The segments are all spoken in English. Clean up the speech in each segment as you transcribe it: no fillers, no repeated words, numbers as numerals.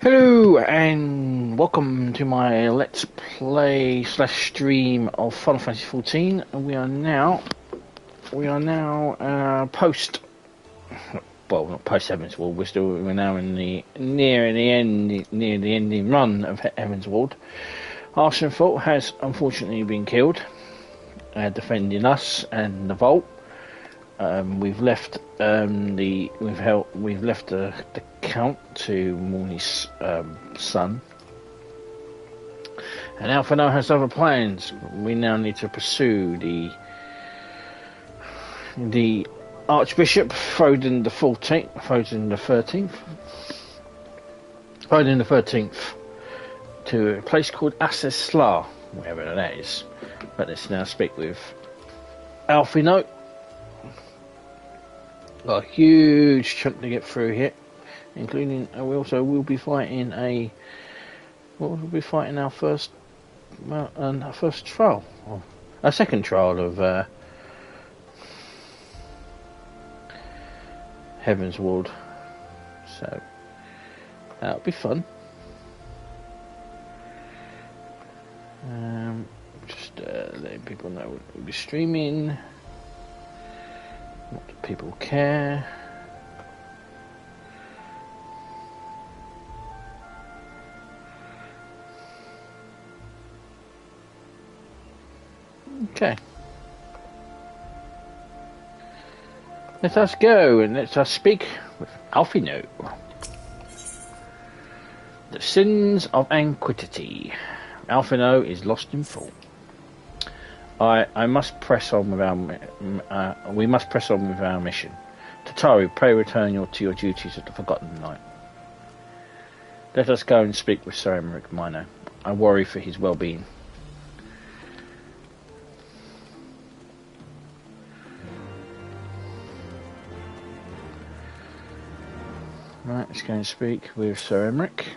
Hello and welcome to my Let's Play slash stream of Final Fantasy XIV. And we are now post, well, not post Heavensward. We're now in the near the ending run of Heavensward. Archbishop has unfortunately been killed, defending us and the vault. We've left the Count to mourn his son, and Alpha now has other plans. We now need to pursue the Archbishop Foden the 13th, to a place called Asseslar, wherever that is. But let's now speak with Alphino. Got a huge chunk to get through here, including we'll be fighting our first trial, or a second trial of Heavensward. So that'll be fun. Just letting people know we'll be streaming. What do people care? Okay. Let us go and let us speak with Alphino. The sins of antiquity. Alphino is lost in thought. I must press on with we must press on with our mission. Tataru, pray return to your duties at the Forgotten Night. Let us go and speak with Sir Emmerich Minor. I worry for his well-being. Right, let's go and speak with Sir Emmerich.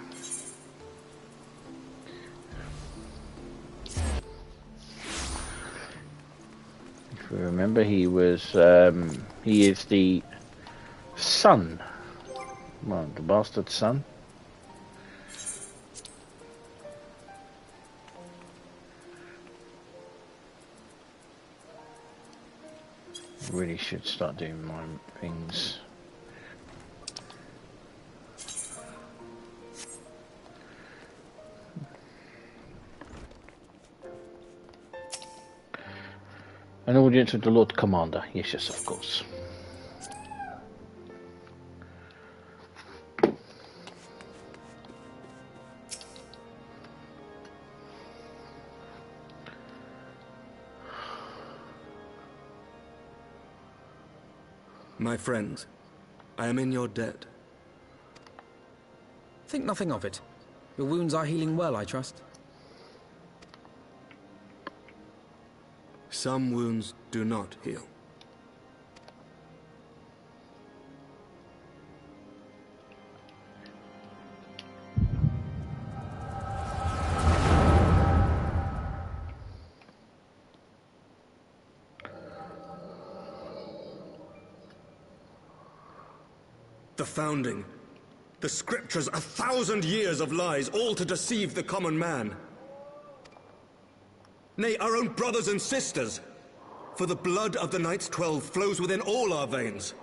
Remember, he is the son, well, the bastard son. Really should start doing my things. An audience with the Lord Commander. Yes, of course. My friends, I am in your debt. Think nothing of it. Your wounds are healing well, I trust. Some wounds do not heal. The founding, the scriptures, 1,000 years of lies, all to deceive the common man. Nay, our own brothers and sisters. For the blood of the Knights 12 flows within all our veins.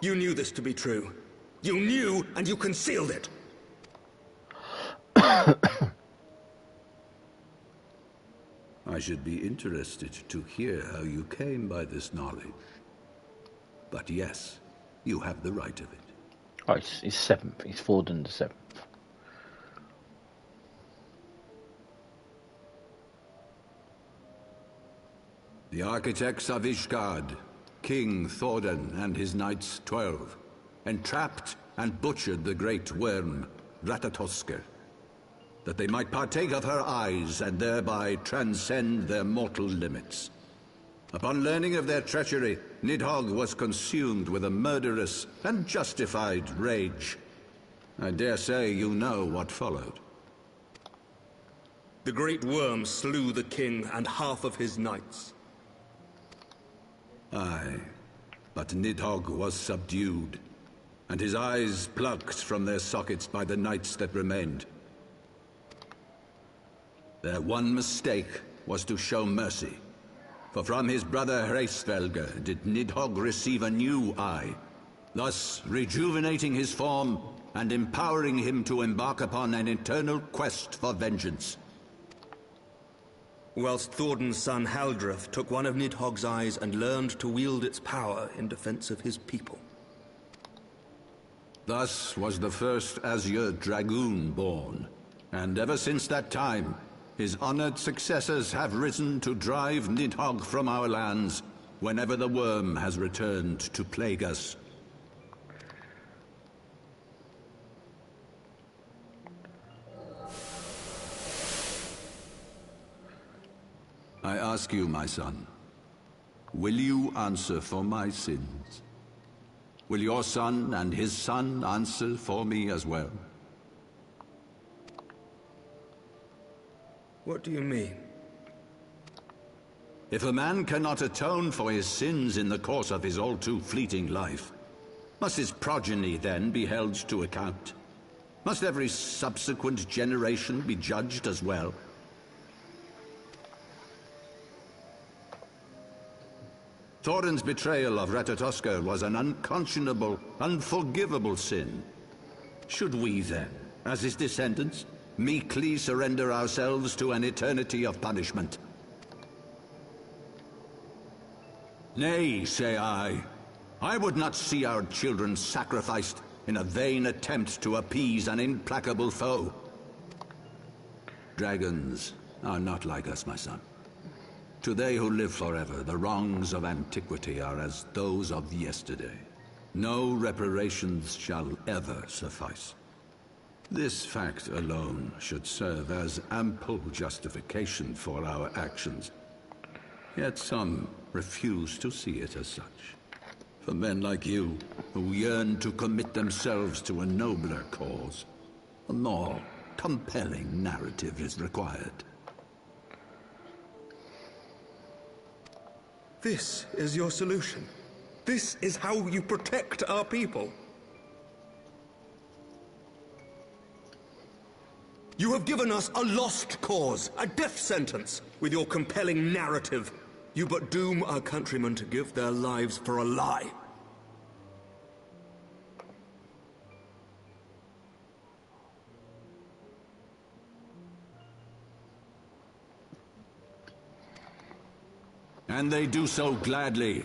You knew this to be true. You knew, and you concealed it. I should be interested to hear how you came by this knowledge. But yes, you have the right of it. Oh, it's 7th. He's Forden the 7th. The architects of Ishgard, King Thordan and his Knights 12, entrapped and butchered the great worm, Ratatosker, that they might partake of her eyes and thereby transcend their mortal limits. Upon learning of their treachery, Nidhogg was consumed with a murderous and justified rage. I dare say you know what followed. The great worm slew the king and half of his knights. Aye, but Nidhogg was subdued. and his eyes plucked from their sockets by the knights that remained. Their one mistake was to show mercy, for from his brother Hreysvelger did Nidhogg receive a new eye, thus rejuvenating his form and empowering him to embark upon an eternal quest for vengeance. Whilst Thorden's son Haldreth took one of Nidhogg's eyes and learned to wield its power in defense of his people. Thus was the first Azure Dragoon born, and ever since that time, his honored successors have risen to drive Nidhogg from our lands whenever the worm has returned to plague us. I ask you, my son, will you answer for my sins? Will your son and his son answer for me as well? What do you mean? If a man cannot atone for his sins in the course of his all-too fleeting life, must his progeny then be held to account? Must every subsequent generation be judged as well? Thorin's betrayal of Ratatoskr was an unconscionable, unforgivable sin. Should we then, as his descendants, meekly surrender ourselves to an eternity of punishment? Nay, say I. I would not see our children sacrificed in a vain attempt to appease an implacable foe. Dragons are not like us, my son. To they who live forever, the wrongs of antiquity are as those of yesterday. No reparations shall ever suffice. This fact alone should serve as ample justification for our actions. Yet some refuse to see it as such. For men like you, who yearn to commit themselves to a nobler cause, a more compelling narrative is required. This is your solution. This is how you protect our people. You have given us a lost cause, a death sentence. With your compelling narrative, you but doom our countrymen to give their lives for a lie. And they do so gladly.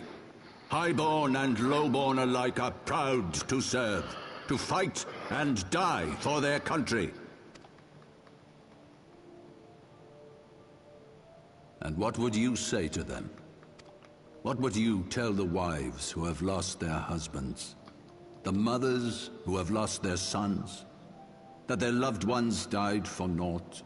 Highborn and lowborn alike are proud to serve, to fight and die for their country. And what would you say to them? What would you tell the wives who have lost their husbands? The mothers who have lost their sons? That their loved ones died for naught?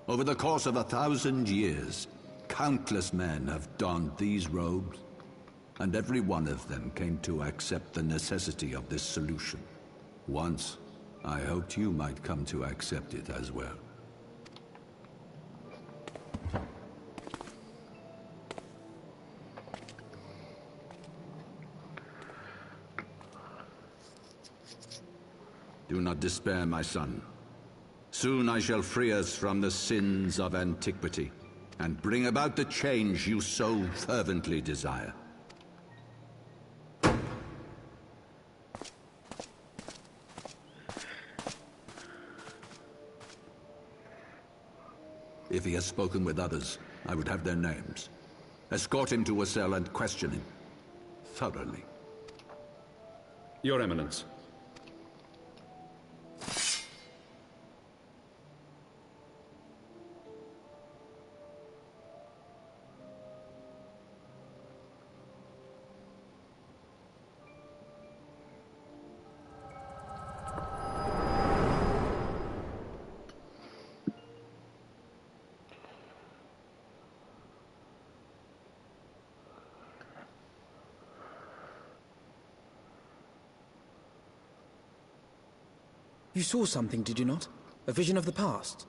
Over the course of 1,000 years, countless men have donned these robes, and every one of them came to accept the necessity of this solution. Once, I hoped you might come to accept it as well. Do not despair, my son. Soon I shall free us from the sins of antiquity, and bring about the change you so fervently desire. If he has spoken with others, I would have their names. Escort him to a cell and question him thoroughly. Your Eminence. You saw something, did you not? A vision of the past?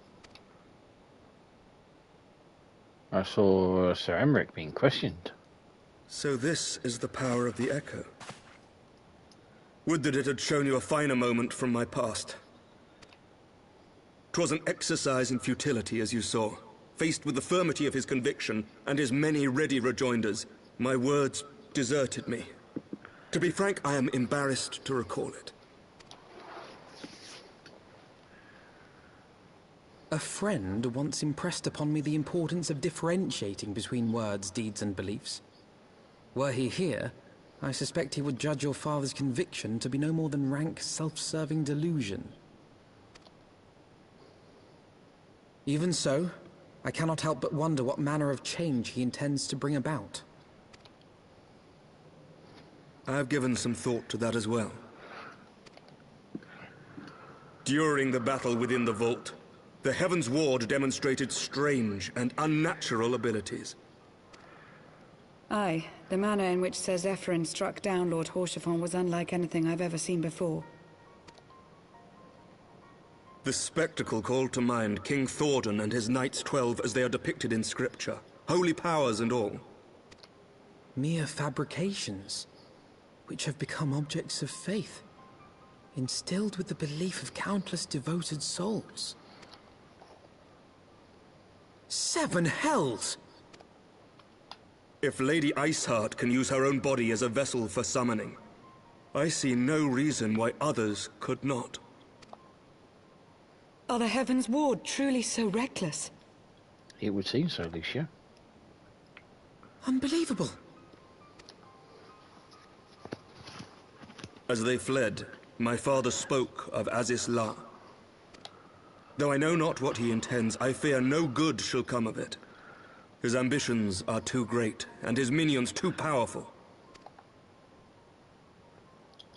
I saw Sir Emmerich being questioned. So this is the power of the Echo. Would that it had shown you a finer moment from my past. 'Twas an exercise in futility, as you saw. Faced with the firmity of his conviction and his many ready rejoinders, my words deserted me. To be frank, I am embarrassed to recall it. A friend once impressed upon me the importance of differentiating between words, deeds, and beliefs. Were he here, I suspect he would judge your father's conviction to be no more than rank, self-serving delusion. Even so, I cannot help but wonder what manner of change he intends to bring about. I have given some thought to that as well. During the battle within the vault, the Heavensward demonstrated strange and unnatural abilities. Aye, the manner in which Sir Zephyrin struck down Lord Haurchefant was unlike anything I've ever seen before. The spectacle called to mind King Thordan and his Knights 12 as they are depicted in scripture, holy powers and all. Mere fabrications, which have become objects of faith, instilled with the belief of countless devoted souls. 7 hells! If Lady Iceheart can use her own body as a vessel for summoning, I see no reason why others could not. Are the Heavensward truly so reckless? It would seem so, Lucia. Unbelievable. As they fled, my father spoke of Aziz La. Though I know not what he intends, I fear no good shall come of it. His ambitions are too great, and his minions too powerful.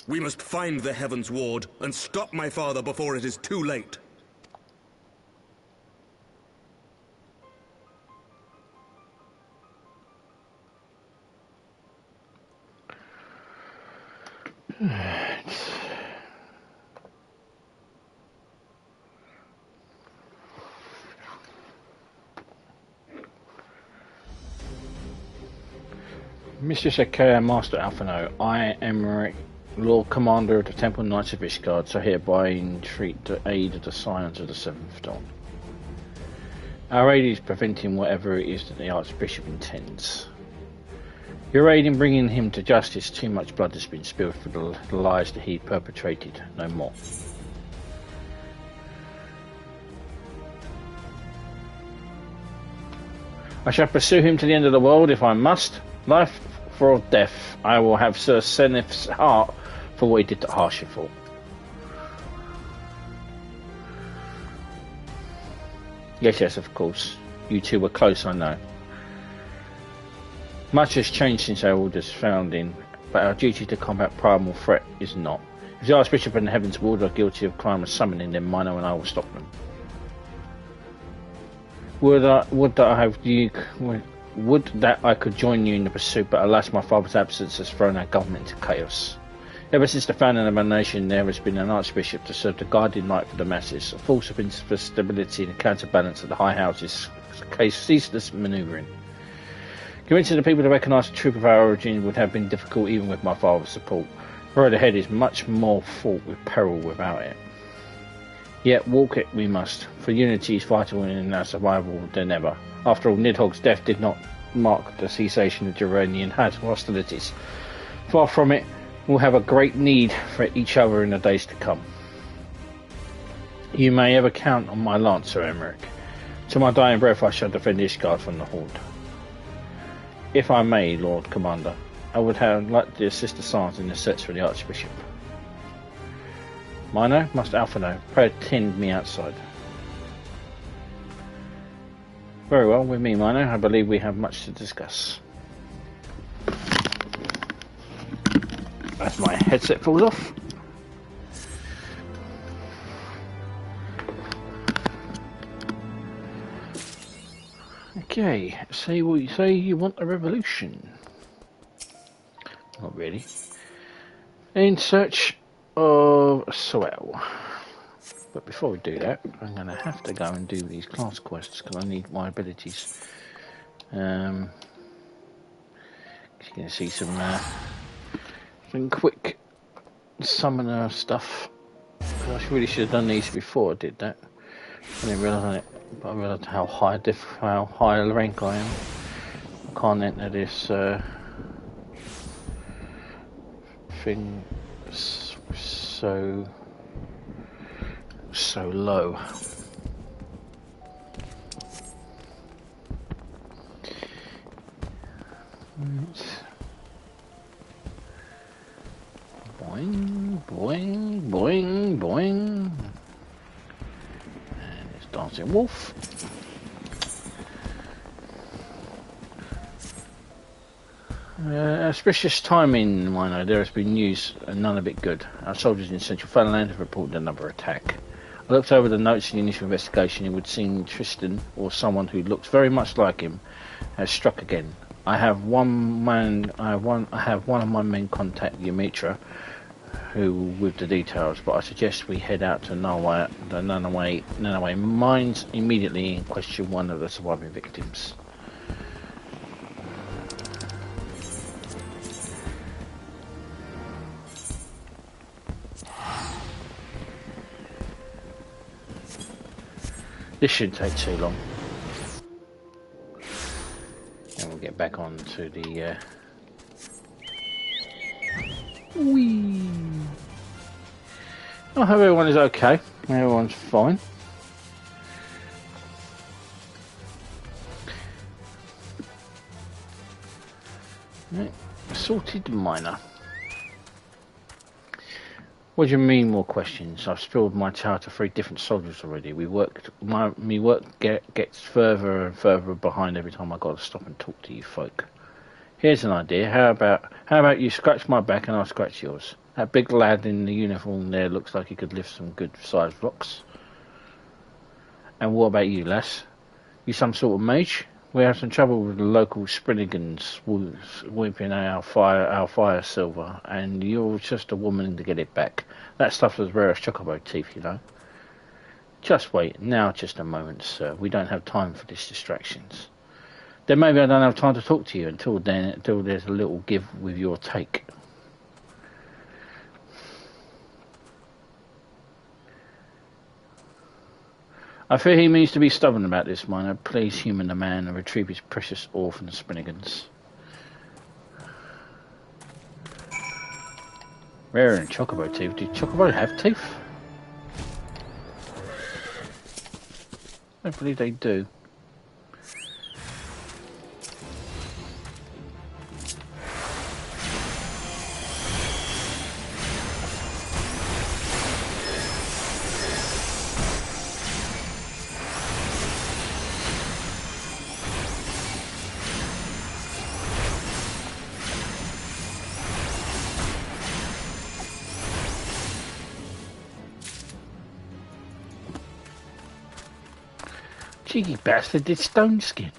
We must find the Heavensward and stop my father before it is too late. Mr. Sakaya, Master Alphino, I, Emmerich, Lord Commander of the Temple Knights of Ishgard, so hereby entreat the aid of the Scions of the Seventh Dawn. Our aid is preventing whatever it is that the Archbishop intends. Your aid in bringing him to justice, too much blood has been spilled for the lies that he perpetrated, no more. I shall pursue him to the end of the world if I must. Life for death, I will have Sir Seneth's heart for what he did to Haurchefant. Yes, of course. You two were close, I know. Much has changed since our order's founding, but our duty to combat primal threat is not. If the Archbishop and the Heavensward are guilty of crime of summoning, then Mino and I will stop them. Would that I could join you in the pursuit, but alas, my father's absence has thrown our government into chaos. Ever since the founding of our nation, there has been an Archbishop to serve the guardian light for the masses, a force of stability and a counterbalance of the high houses' ceaseless manoeuvring. Convincing the people to recognise the truth of our origin would have been difficult even with my father's support. The road ahead is much more fraught with peril without it. Yet walk it we must, for unity is vital in our survival than ever. After all, Nidhogg's death did not mark the cessation of Durranian hostilities. Far from it, we'll have a great need for each other in the days to come. You may ever count on my lance, Sir Emmerich. To my dying breath I shall defend Ishgard from the Horde. If I may, Lord Commander, I would have liked to assist the Scions in the search for the Archbishop. Mino, Master Alphino, pray attend me outside. Very well, with me, Mino. I believe we have much to discuss. As my headset falls off. Okay, say what you say. You want a revolution? Not really. In search of Soel. But before we do that, I'm going to have to go and do these class quests because I need my abilities. you can see some quick summoner stuff. I really should have done these before I did that. I didn't realise it, but I realised how high a rank I am. I can't enter this thing so low. Boing, boing, boing, boing. And it's Dancing Wolf. Auspicious timing, Mino. There has been news, and none of it good. Our soldiers in central Funland have reported another attack. I looked over the notes in the initial investigation. It would seem Tristan, or someone who looks very much like him, has struck again. I have one of my men contact Yamitra, who with the details, but I suggest we head out to Nanawe mines immediately and question one of the surviving victims. This shouldn't take too long. And we'll get back on to the whee. I hope everyone is okay. Everyone's fine. Right. Assaulted miner. What do you mean more questions? I've spilled my tale to 3 different soldiers already. My work gets further and further behind every time I got to stop and talk to you folk. Here's an idea. How about you scratch my back and I'll scratch yours? That big lad in the uniform there looks like he could lift some good sized rocks. And what about you, lass? You some sort of mage? We have some trouble with the local Sprinigans whipping our fire silver, and you're just a woman to get it back. That stuff's as rare as chocobo teeth, you know. Just wait, now just a moment, sir. We don't have time for these distractions. Then maybe I don't have time to talk to you until there's a little give with your take. I fear he means to be stubborn about this, miner. Please human the man and retrieve his precious ore from the Spinigans. Rare and chocobo teeth. Do chocobo have teeth? I believe they do. Cheeky bastard did stone skin.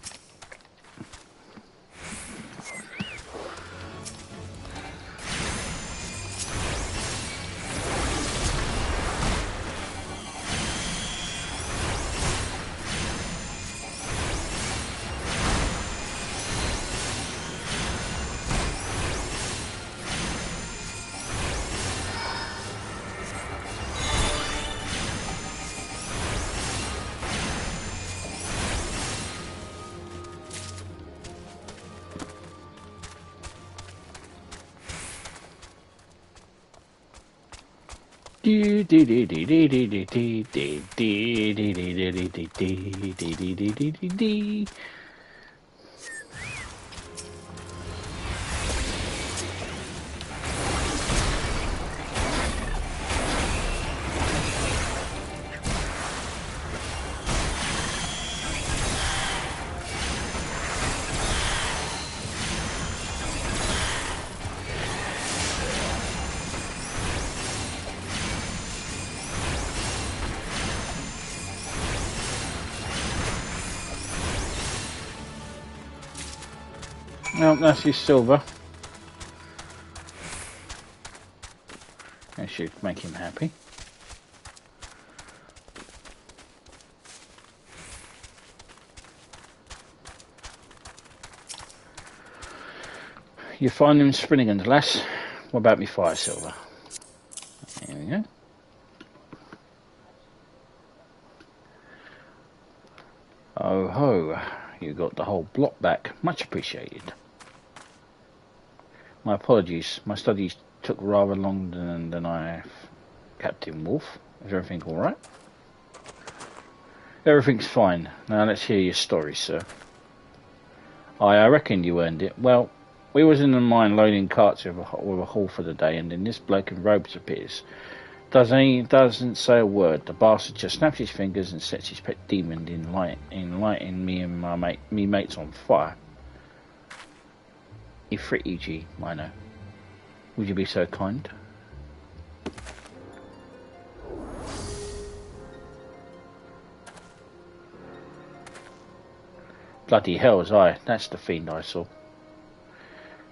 Well, that's his silver. That should make him happy. You find them Sprinnigan's, lass. What about me fire silver? There we go. Oh ho, you got the whole block back. Much appreciated. My apologies. My studies took rather longer than I... Captain Wolf, is everything alright? Everything's fine. Now let's hear your story, sir. I reckon you earned it. Well, we was in the mine loading carts with a haul for the day, and then this bloke in robes appears. Doesn't say a word. The bastard just snaps his fingers and sets his pet demon in lighting me and me mates on fire. Ifrit E.G., I know. Would you be so kind? Bloody hell's eye, that's the fiend I saw.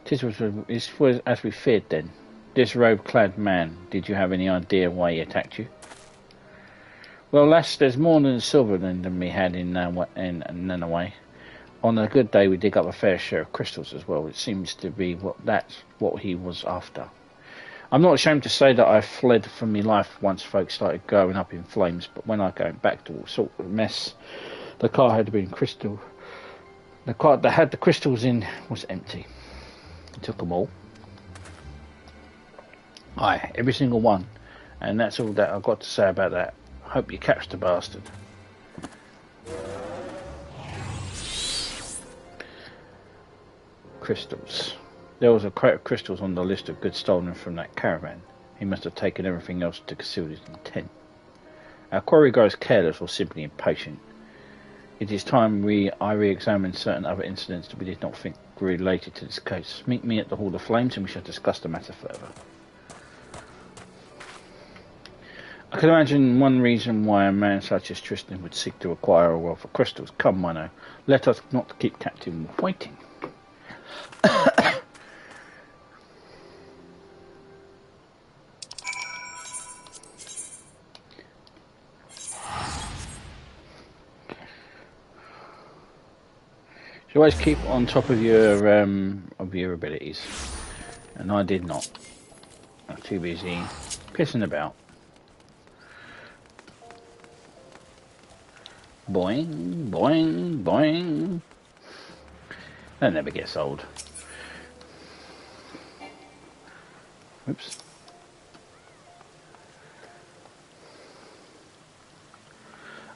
It was as we feared then. This robe-clad man, did you have any idea why he attacked you? Well, lass, there's more than silver than we had in Nanaway. On a good day we dig up a fair share of crystals as well. It seems to be that's what he was after. I'm not ashamed to say that I fled from my life once folks started going up in flames, but when I got back to all sort of mess, the car had been crystal. The cart that had the crystals in was empty. He took them all. Aye, every single one. And that's all that I've got to say about that. Hope you catch the bastard. Crystals. There was a crate of crystals on the list of goods stolen from that caravan. He must have taken everything else to conceal his intent. Our quarry grows careless or simply impatient. It is time I re-examine certain other incidents that we did not think were related to this case. Meet me at the Hall of Flames and we shall discuss the matter further. I can imagine one reason why a man such as Tristan would seek to acquire a wealth of crystals. Come, Mino, let us not keep Captain Wolf waiting. You always keep on top of your abilities, and I did not. I was too busy pissing about. Boing, boing, boing. That never gets old. Oops.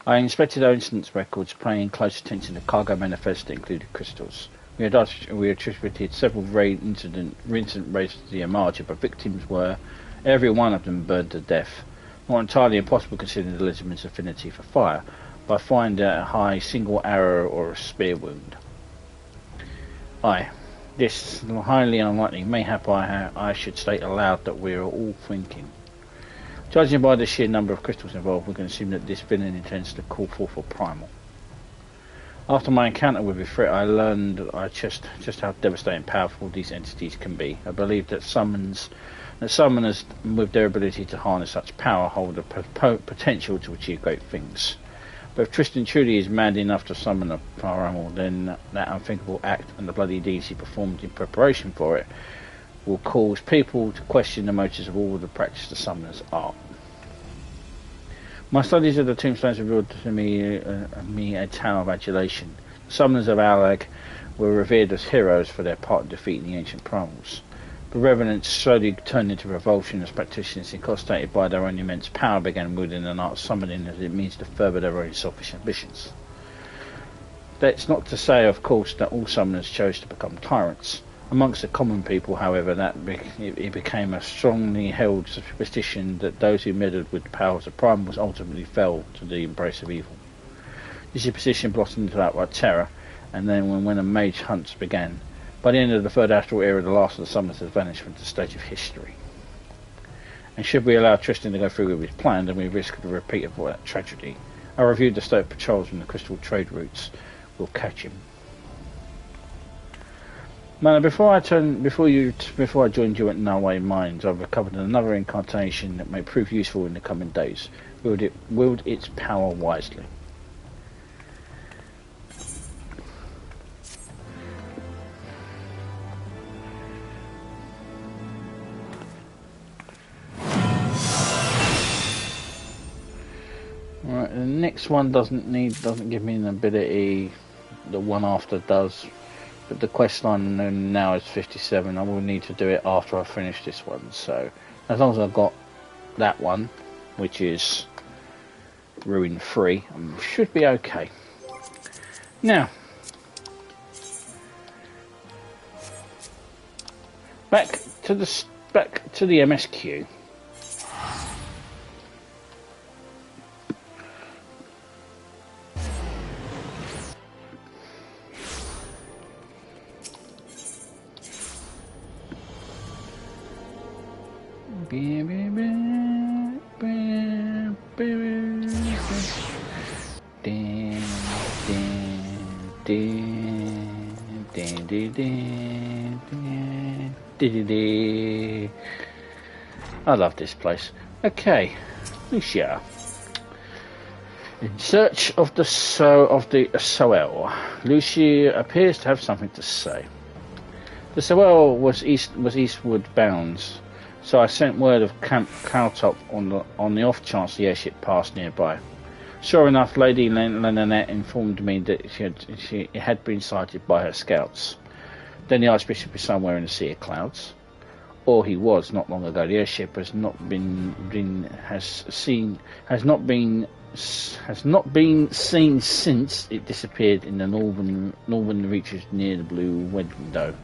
I inspected our incidents records, paying close attention to cargo manifests that included crystals. We attributed several incident raised to the Amarja, but victims were, every one of them, burned to death. Not entirely impossible considering the Lisbon's affinity for fire, but I find a high single arrow or a spear wound. Aye, this highly unlikely. Mayhap I should state aloud that we are all thinking. Judging by the sheer number of crystals involved, we can assume that this villain intends to call forth a primal. After my encounter with Ifrit, I learned just how devastating and powerful these entities can be. I believe that summoners with their ability to harness such power hold the potential to achieve great things. But if Tristan truly is mad enough to summon a primal, then that unthinkable act and the bloody deeds he performed in preparation for it will cause people to question the motives of all the practice the summoner's art. My studies of the tombstones revealed to me a tale of adulation. The summoners of Alag were revered as heroes for their part in defeating the ancient primals. The revenants slowly turned into revulsion as practitioners, incostated by their own immense power, began wielding an art of summoning as it means to further their own selfish ambitions. That's not to say, of course, that all summoners chose to become tyrants. Amongst the common people, however, it became a strongly held superstition that those who meddled with the powers of primals ultimately fell to the embrace of evil. This superstition blossomed into outright terror, and then when a mage hunts began. By the end of the Third Astral Era, the last of the summoners has vanished from the stage of history. And should we allow Tristan to go through with his plan, then we risk the repeat of that tragedy. I reviewed the state of patrols and the crystal trade routes. We'll catch him. Man, before I joined you at Narway Mines, I've recovered another incantation that may prove useful in the coming days. Wield its power wisely. next one doesn't give me an ability. The one after does, but the quest line now is 57. I will need to do it after I finish this one. So as long as I've got that one, which is ruin free, I should be okay. Now back to the MSQ. I love this place. Okay, Lucia. In search of the Soel, Lucia appears to have something to say. The Soel was eastward bound, so I sent word of Camp Cloudtop on the off chance the airship passed nearby. Sure enough, Lady Lenonette informed me that she had been sighted by her scouts. Then the Archbishop is somewhere in the Sea of Clouds, or he was not long ago. The airship has not been seen since it disappeared in the northern reaches near the Blue Window.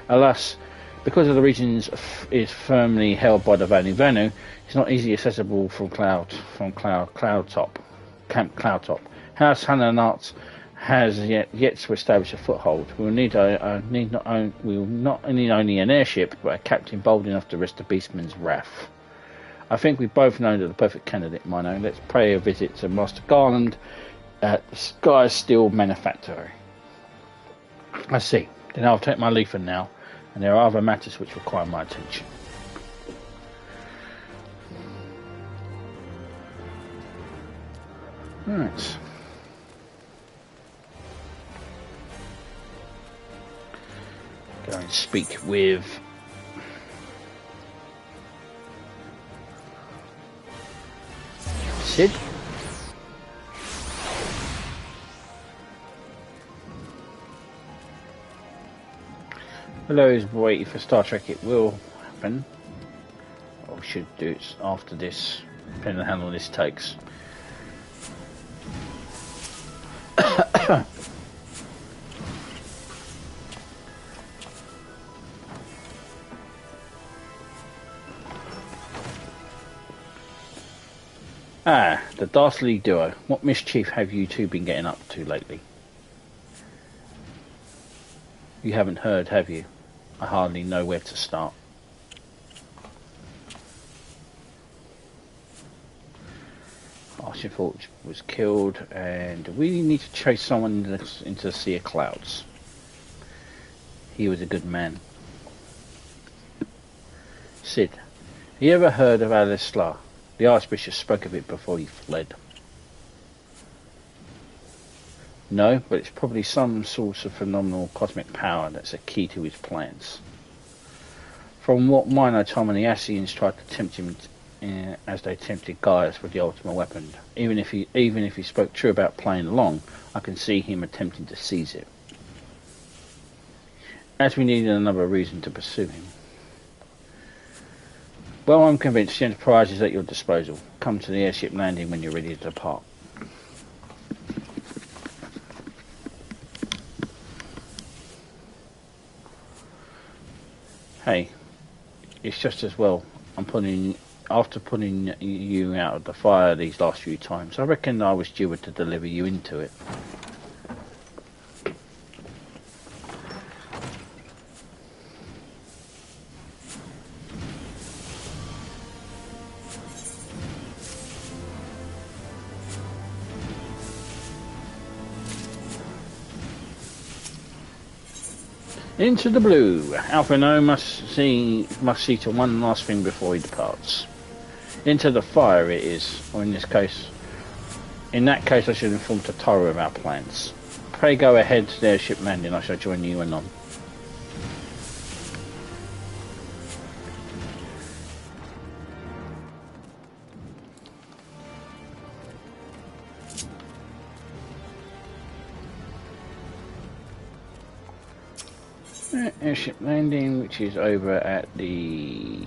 Alas, because of the region is firmly held by the Vanu, it's not easily accessible from Cloudtop, Camp Cloudtop. House Hananart has yet to establish a foothold. We will not only an airship, but a captain bold enough to risk the beastman's wrath. I think we both know that the perfect candidate, Mino. Let's pay a visit to Master Garland at the Sky Steel Manufactory. I see. Then I'll take my leave for now, and there are other matters which require my attention. Right. Go and speak with Sid. Hello, is waiting for Star Trek. It will happen. Or should do it after this, depending on how long this takes. Ah, the Dastardly duo. What mischief have you two been getting up to lately? You haven't heard, have you? I hardly know where to start. Archbishop was killed, and we need to chase someone into the Sea of Clouds. He was a good man. Sid, you ever heard of Alisla? The Archbishop spoke of it before he fled. No, but it's probably some source of phenomenal cosmic power that's a key to his plans. From what Mino told me, the Ascians tried to tempt him as they tempted Gaius with the ultimate weapon. Even if he spoke true about playing along, I can see him attempting to seize it. As we needed another reason to pursue him. Well, I'm convinced the Enterprise is at your disposal. Come to the airship landing when you're ready to depart. Hey, it's just as well. After putting you out of the fire these last few times, I reckon I was due to deliver you into it. Into the blue. Alpha No must see to one last thing before he departs. Into the fire it is, or in that case I should inform Tataru of our plans. Pray go ahead to the airship landing, I shall join you anon. Airship landing, which is over at the...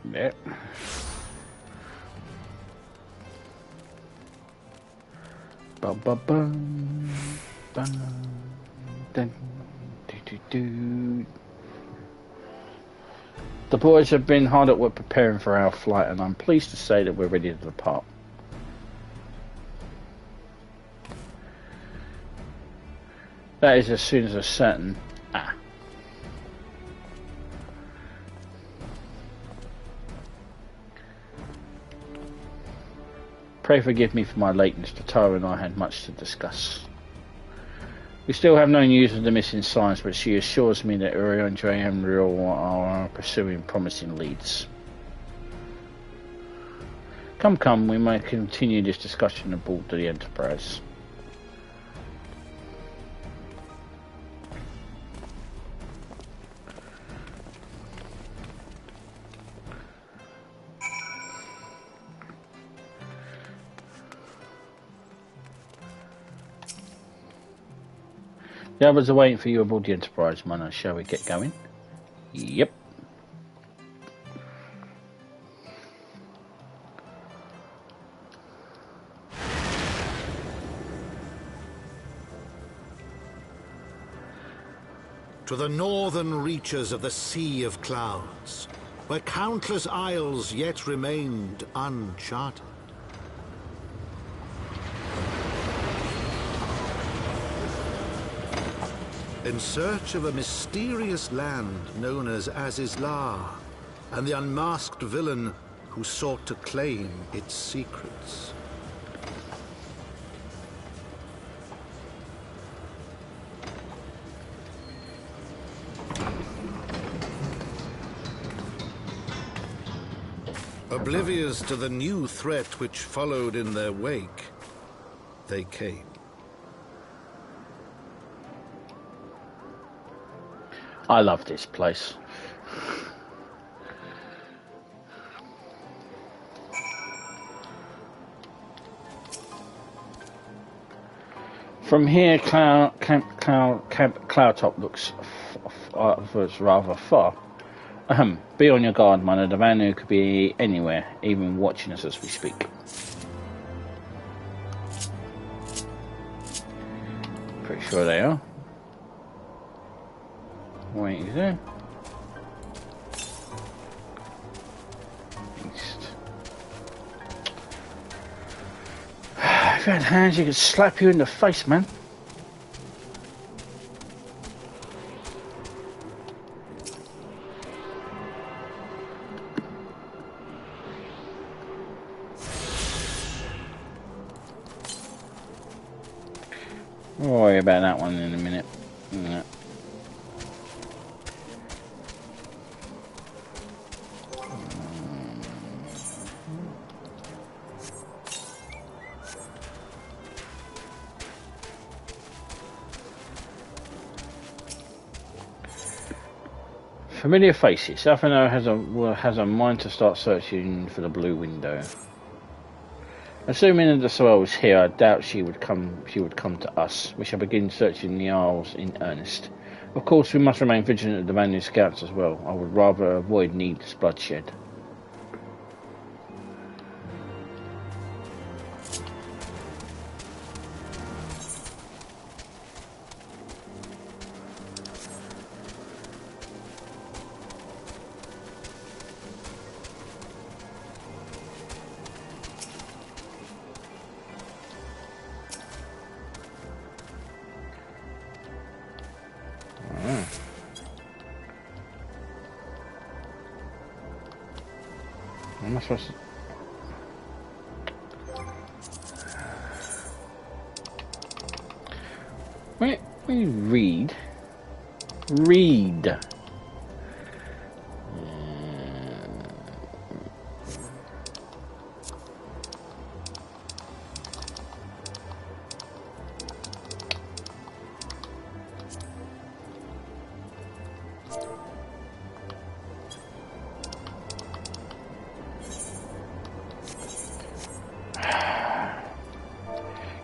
there. Ba-ba-bum, bum, dun, do-do-do. The boys have been hard at work preparing for our flight, and I'm pleased to say that we're ready to depart. That is as soon as a certain... Pray forgive me for my lateness. Tara and I had much to discuss. We still have no news of the missing science, but she assures me that Uriandre and Riel are pursuing promising leads. Come, we may continue this discussion aboard the Enterprise. The others are waiting for you aboard the Enterprise, Mana. Shall we get going? Yep. To the northern reaches of the Sea of Clouds, where countless isles yet remained uncharted. In search of a mysterious land known as Azizlar, and the unmasked villain who sought to claim its secrets. Oblivious to the new threat which followed in their wake, they came. I love this place. From here, Cloudtop looks rather far. Be on your guard, Mana. The Vanu could be anywhere, even watching us as we speak. Pretty sure they are. Wait, is there? East. If you had hands, you could slap you in the face, man. We'll worry about that one in a minute. Yeah. Familiar faces. Safano has a mind to start searching for the blue window. Assuming that the soil was here, I doubt she would come to us. We shall begin searching the Isles in earnest. Of course, we must remain vigilant of the Vanu scouts as well. I would rather avoid needless bloodshed. Am I supposed to... Wait, read. Read.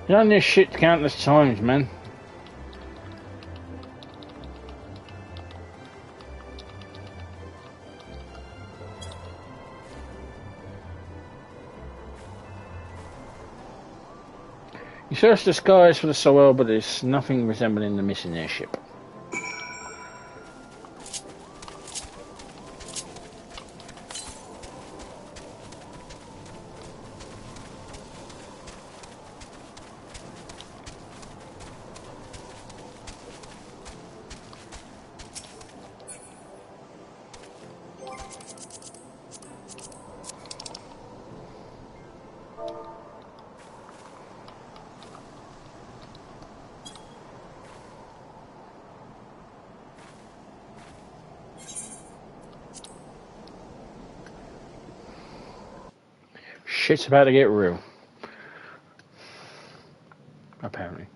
You've done this shit countless times, man. You search the skies for the soil, but there's nothing resembling the missing airship. Shit's about to get real. Apparently.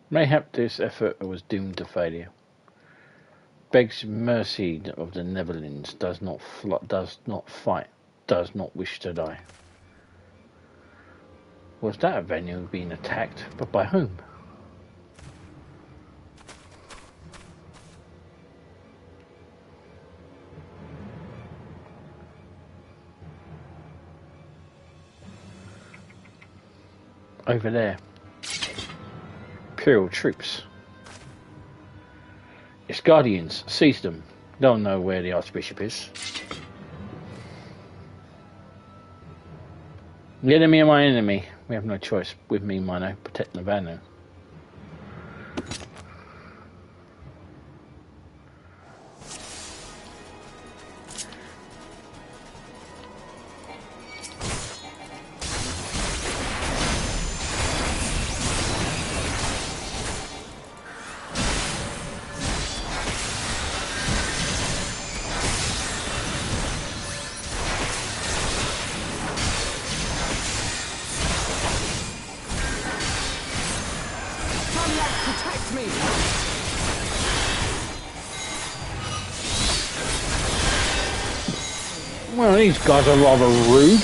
Mayhap this effort was doomed to failure. Begs mercy of the Netherlands, does not fight, does not wish to die. Was that a venue being attacked, but by whom? Over there. Imperial troops. Its guardians, seize them. Don't know where the Archbishop is. The enemy of my enemy. We have no choice. With me, Mino. Protect Navano. Well, these guys are rather rude.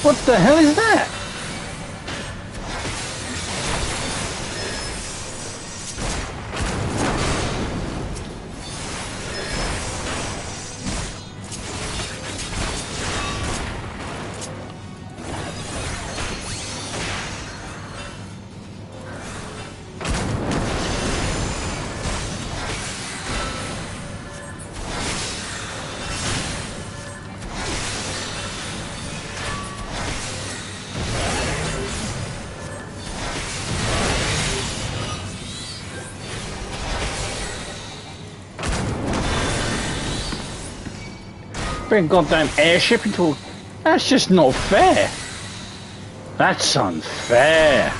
What the hell is that? Bring goddamn airship into... That's just not fair. That's unfair.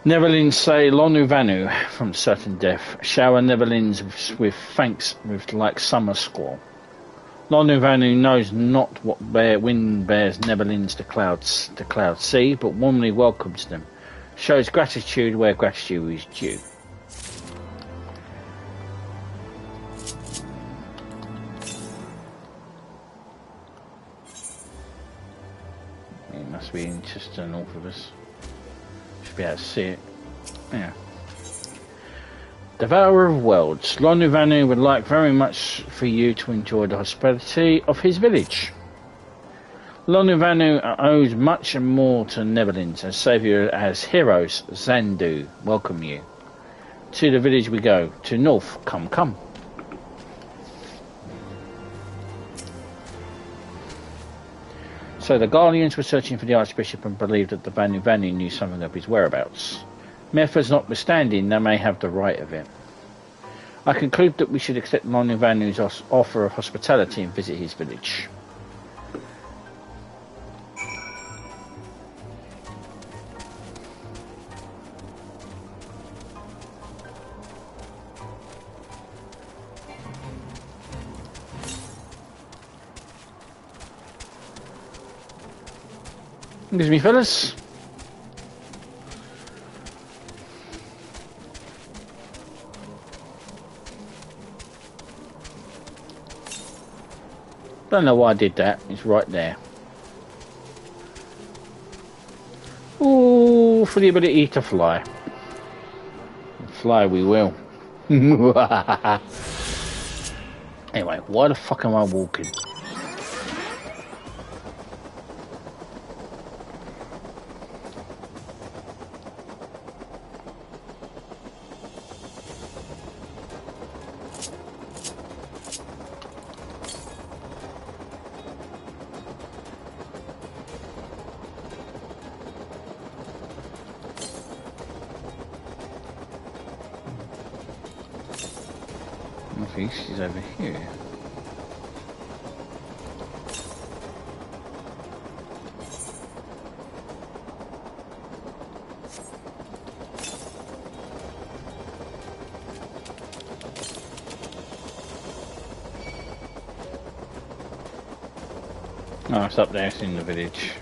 Netherlands say Lonuvanu from certain death. Shower Netherlands with thanks with like summer squall. Lonuvanu knows not what wind bears Netherlands to cloud sea, but warmly welcomes them. Shows gratitude where gratitude is due. It must be just to the north of us. Should be able to see it. Yeah. Devourer of Worlds. Lord Nuvanu would like very much for you to enjoy the hospitality of his village. Lord Nuvanu owes much and more to the Netherlands, and saviour as heroes, Zandu, welcome you. To the village we go. To north, come, come. So the Guardians were searching for the Archbishop and believed that the Vanu Vanu knew something of his whereabouts. Methods notwithstanding, they may have the right of it. I conclude that we should accept Lord Nuvanu's offer of hospitality and visit his village. Excuse me, fellas. Don't know why I did that. It's right there. Ooh, for the ability to fly. Fly we will. Anyway, why the fuck am I walking? She's over here. Oh, it's up there, it's in the village.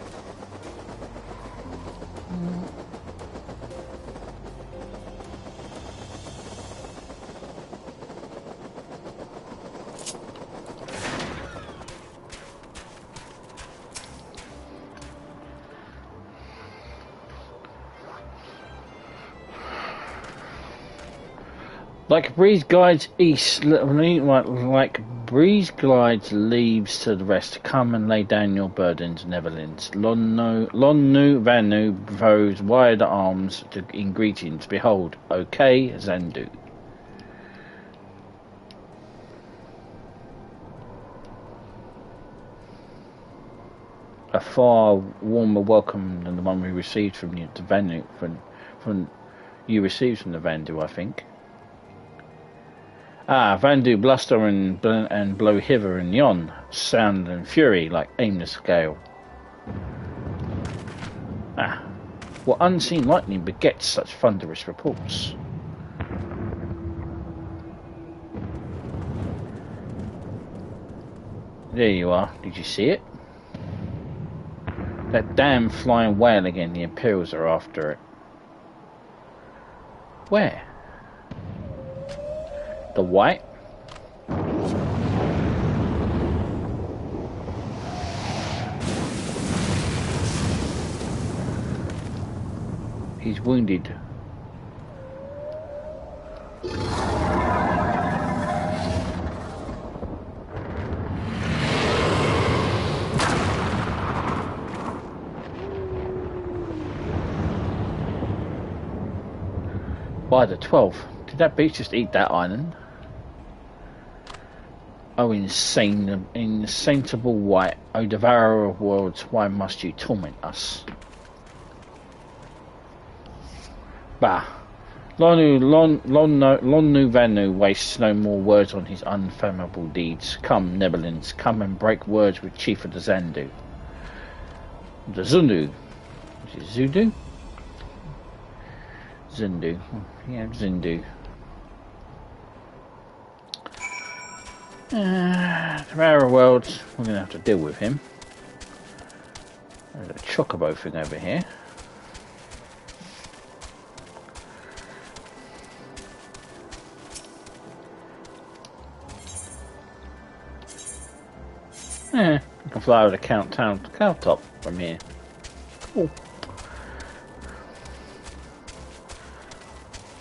Like breeze glides east, like breeze glides leaves to the west, come and lay down your burdens, Netherlands. Lonnu Vanu throws wide arms in greetings. Behold, okay, Zandu. A far warmer welcome than the one we received from you, the Vanu, from you received from the Vandu, I think. Ah, Vandu bluster and blow hither and yon, sound and fury like aimless gale. Ah, what unseen lightning begets such thunderous reports? There you are, did you see it? That damn flying whale again, the Imperials are after it. Where? The white? He's wounded. By the 12th. Did that beast just eat that island? Oh, insatiable white, O devourer of worlds, why must you torment us? Bah. Lonnu Vanu wastes no more words on his unfathomable deeds. Come, Netherlands, come and break words with Chief of the Zandu. The Zundu. Is it Zudu? Zindu. Yeah, Zindu. Devourer of Worlds, we're going to have to deal with him. There's a chocobo thing over here. Yeah, you can fly over the cow-top from here. Cool.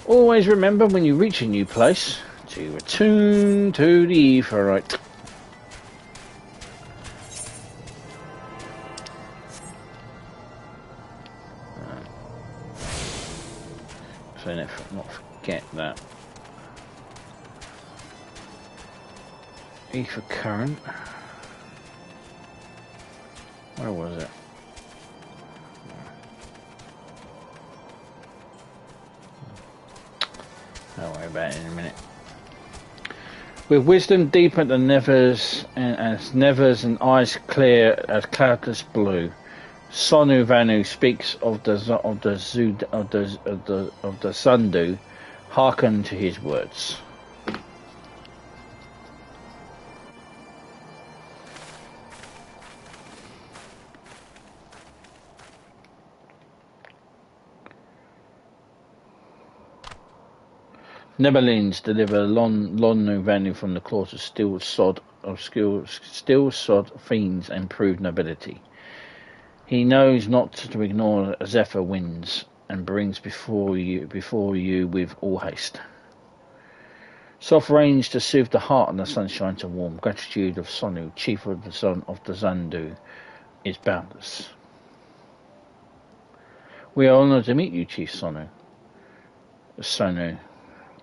Always remember when you reach a new place to return to the Aetheryte. So let's not forget that. Ether current. Where was it? I'll worry about it in a minute. With wisdom deep at the nevers, and as nevers and eyes clear as cloudless blue, Sonu Vanu speaks of the Sundu. Hearken to his words. Nebelins deliver Lonnu Vanu from the claws of still sod fiends and proved nobility. He knows not to ignore Zephyr winds and brings before you with all haste. Soft rains to soothe the heart and the sunshine to warm. Gratitude of Sonu, chief of the son of the Zandu, is boundless. We are honoured to meet you, Chief Sonu.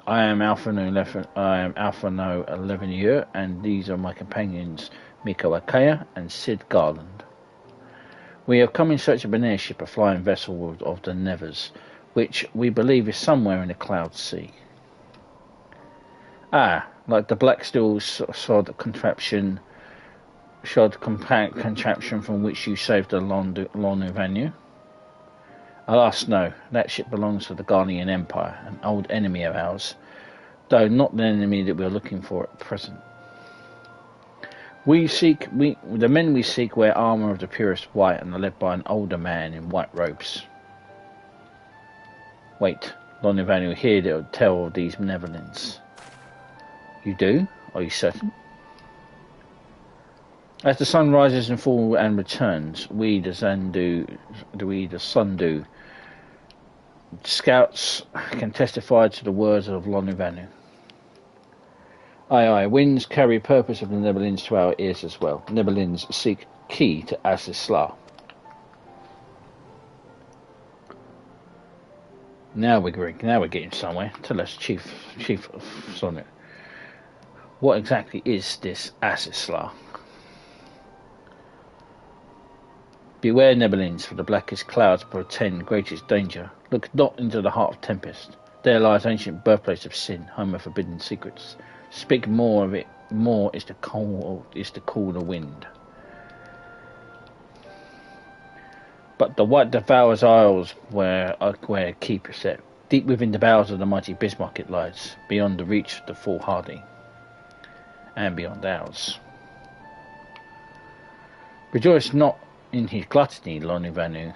I am Alpha No 11 year, and these are my companions Miko Akaya and Sid Garland. We have come in search of an airship, a flying vessel of the Nevers, which we believe is somewhere in the Cloud Sea. Ah, like the black steel sod contraption from which you saved the Lonnu Vanu? Alas, no. That ship belongs to the Ghanaian Empire, an old enemy of ours, though not the enemy that we are looking for at present. The men we seek wear armour of the purest white and are led by an older man in white robes. Wait, Lonnu Vanu here tell of these Netherlands. You do? Are you certain? As the sun rises and falls and returns, we the Sundu scouts can testify to the words of Lonnu Vanu. Aye, winds carry purpose of the Nebelins to our ears as well. Nebelins seek key to Azisla. Now we're getting somewhere. Tell us, Chief of Sonu, what exactly is this Azisla? Beware, Nebelins, for the blackest clouds portend greatest danger. Look not into the heart of tempest. There lies ancient birthplace of sin, home of forbidden secrets. Speak more of it. More is to cool the wind. But the white devours isles where keep is set. Deep within the bowels of the mighty Bismarck it lies, beyond the reach of the foolhardy, and beyond ours. Rejoice not in his gluttony, Lonnu Vanu,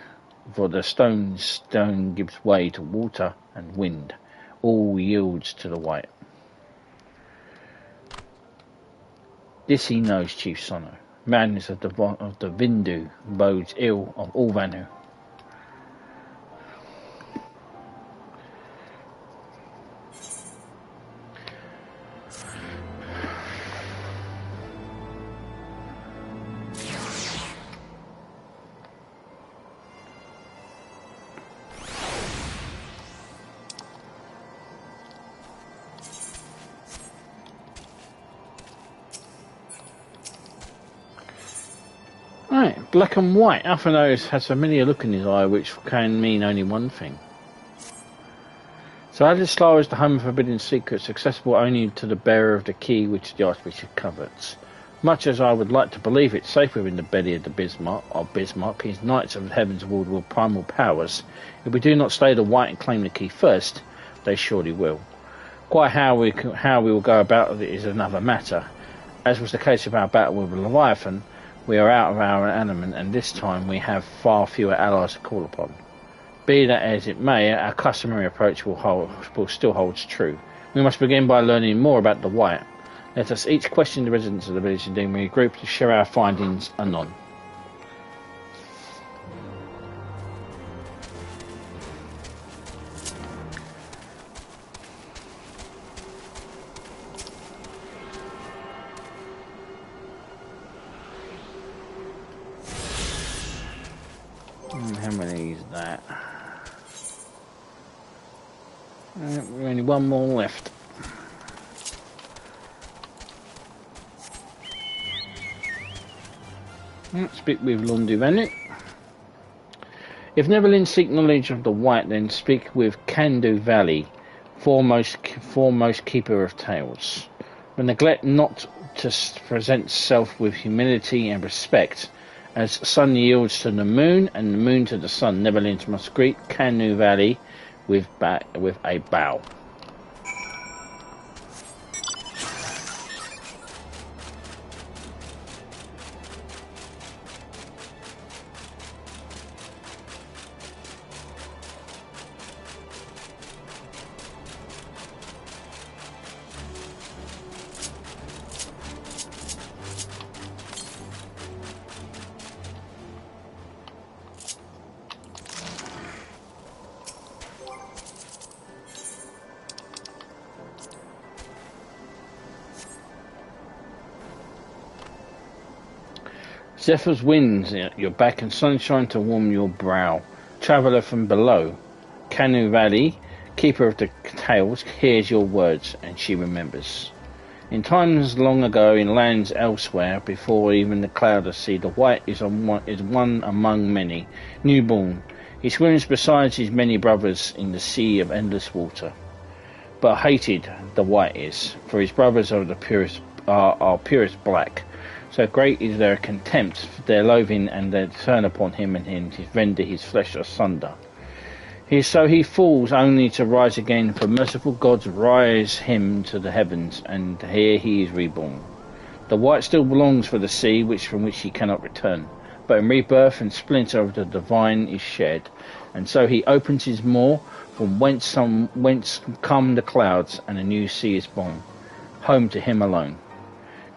for the stone gives way to water and wind. All yields to the white. This he knows, Chief Sonu. Madness of the Vindu bodes ill of all Vanu. Right, black and white. Alphanos has a familiar look in his eye which can mean only one thing. So Azisla is the home of forbidden secrets, accessible only to the bearer of the key which the Archbishop covets. Much as I would like to believe it safe within the belly of the Bismarck, his knights of Heavensward will primal powers. If we do not slay the white and claim the key first, they surely will. Quite how we will go about it is another matter. As was the case of our battle with Leviathan, we are out of our element, and this time we have far fewer allies to call upon. Be that as it may, our customary approach still holds true. We must begin by learning more about the white. Let us each question the residents of the village, and then we regroup to share our findings anon. How many is that? Only one more left. Speak with Lunduvanu. If Neverland seek knowledge of the White, then speak with Kandu Valley, foremost keeper of tales. But neglect not to present self with humility and respect. As sun yields to the moon, and the moon to the sun, Neverland must greet Kandu Valley with a bow. Zephyr's winds at your back and sunshine to warm your brow. Traveller from below, Kandu Valley, keeper of the tales, hears your words, and she remembers. In times long ago, in lands elsewhere, before even the cloud of sea, the White is one among many, newborn. He swims beside his many brothers in the sea of endless water. But hated the White is, for his brothers are purest black. So great is their contempt, their loathing, and their turn upon him and to render his flesh asunder. So he falls only to rise again, for merciful gods rise him to the heavens, and here he is reborn. The White still belongs for the sea, from which he cannot return, but in rebirth and splinter of the divine is shed, and so he opens his maw, from whence come the clouds, and a new sea is born, home to him alone.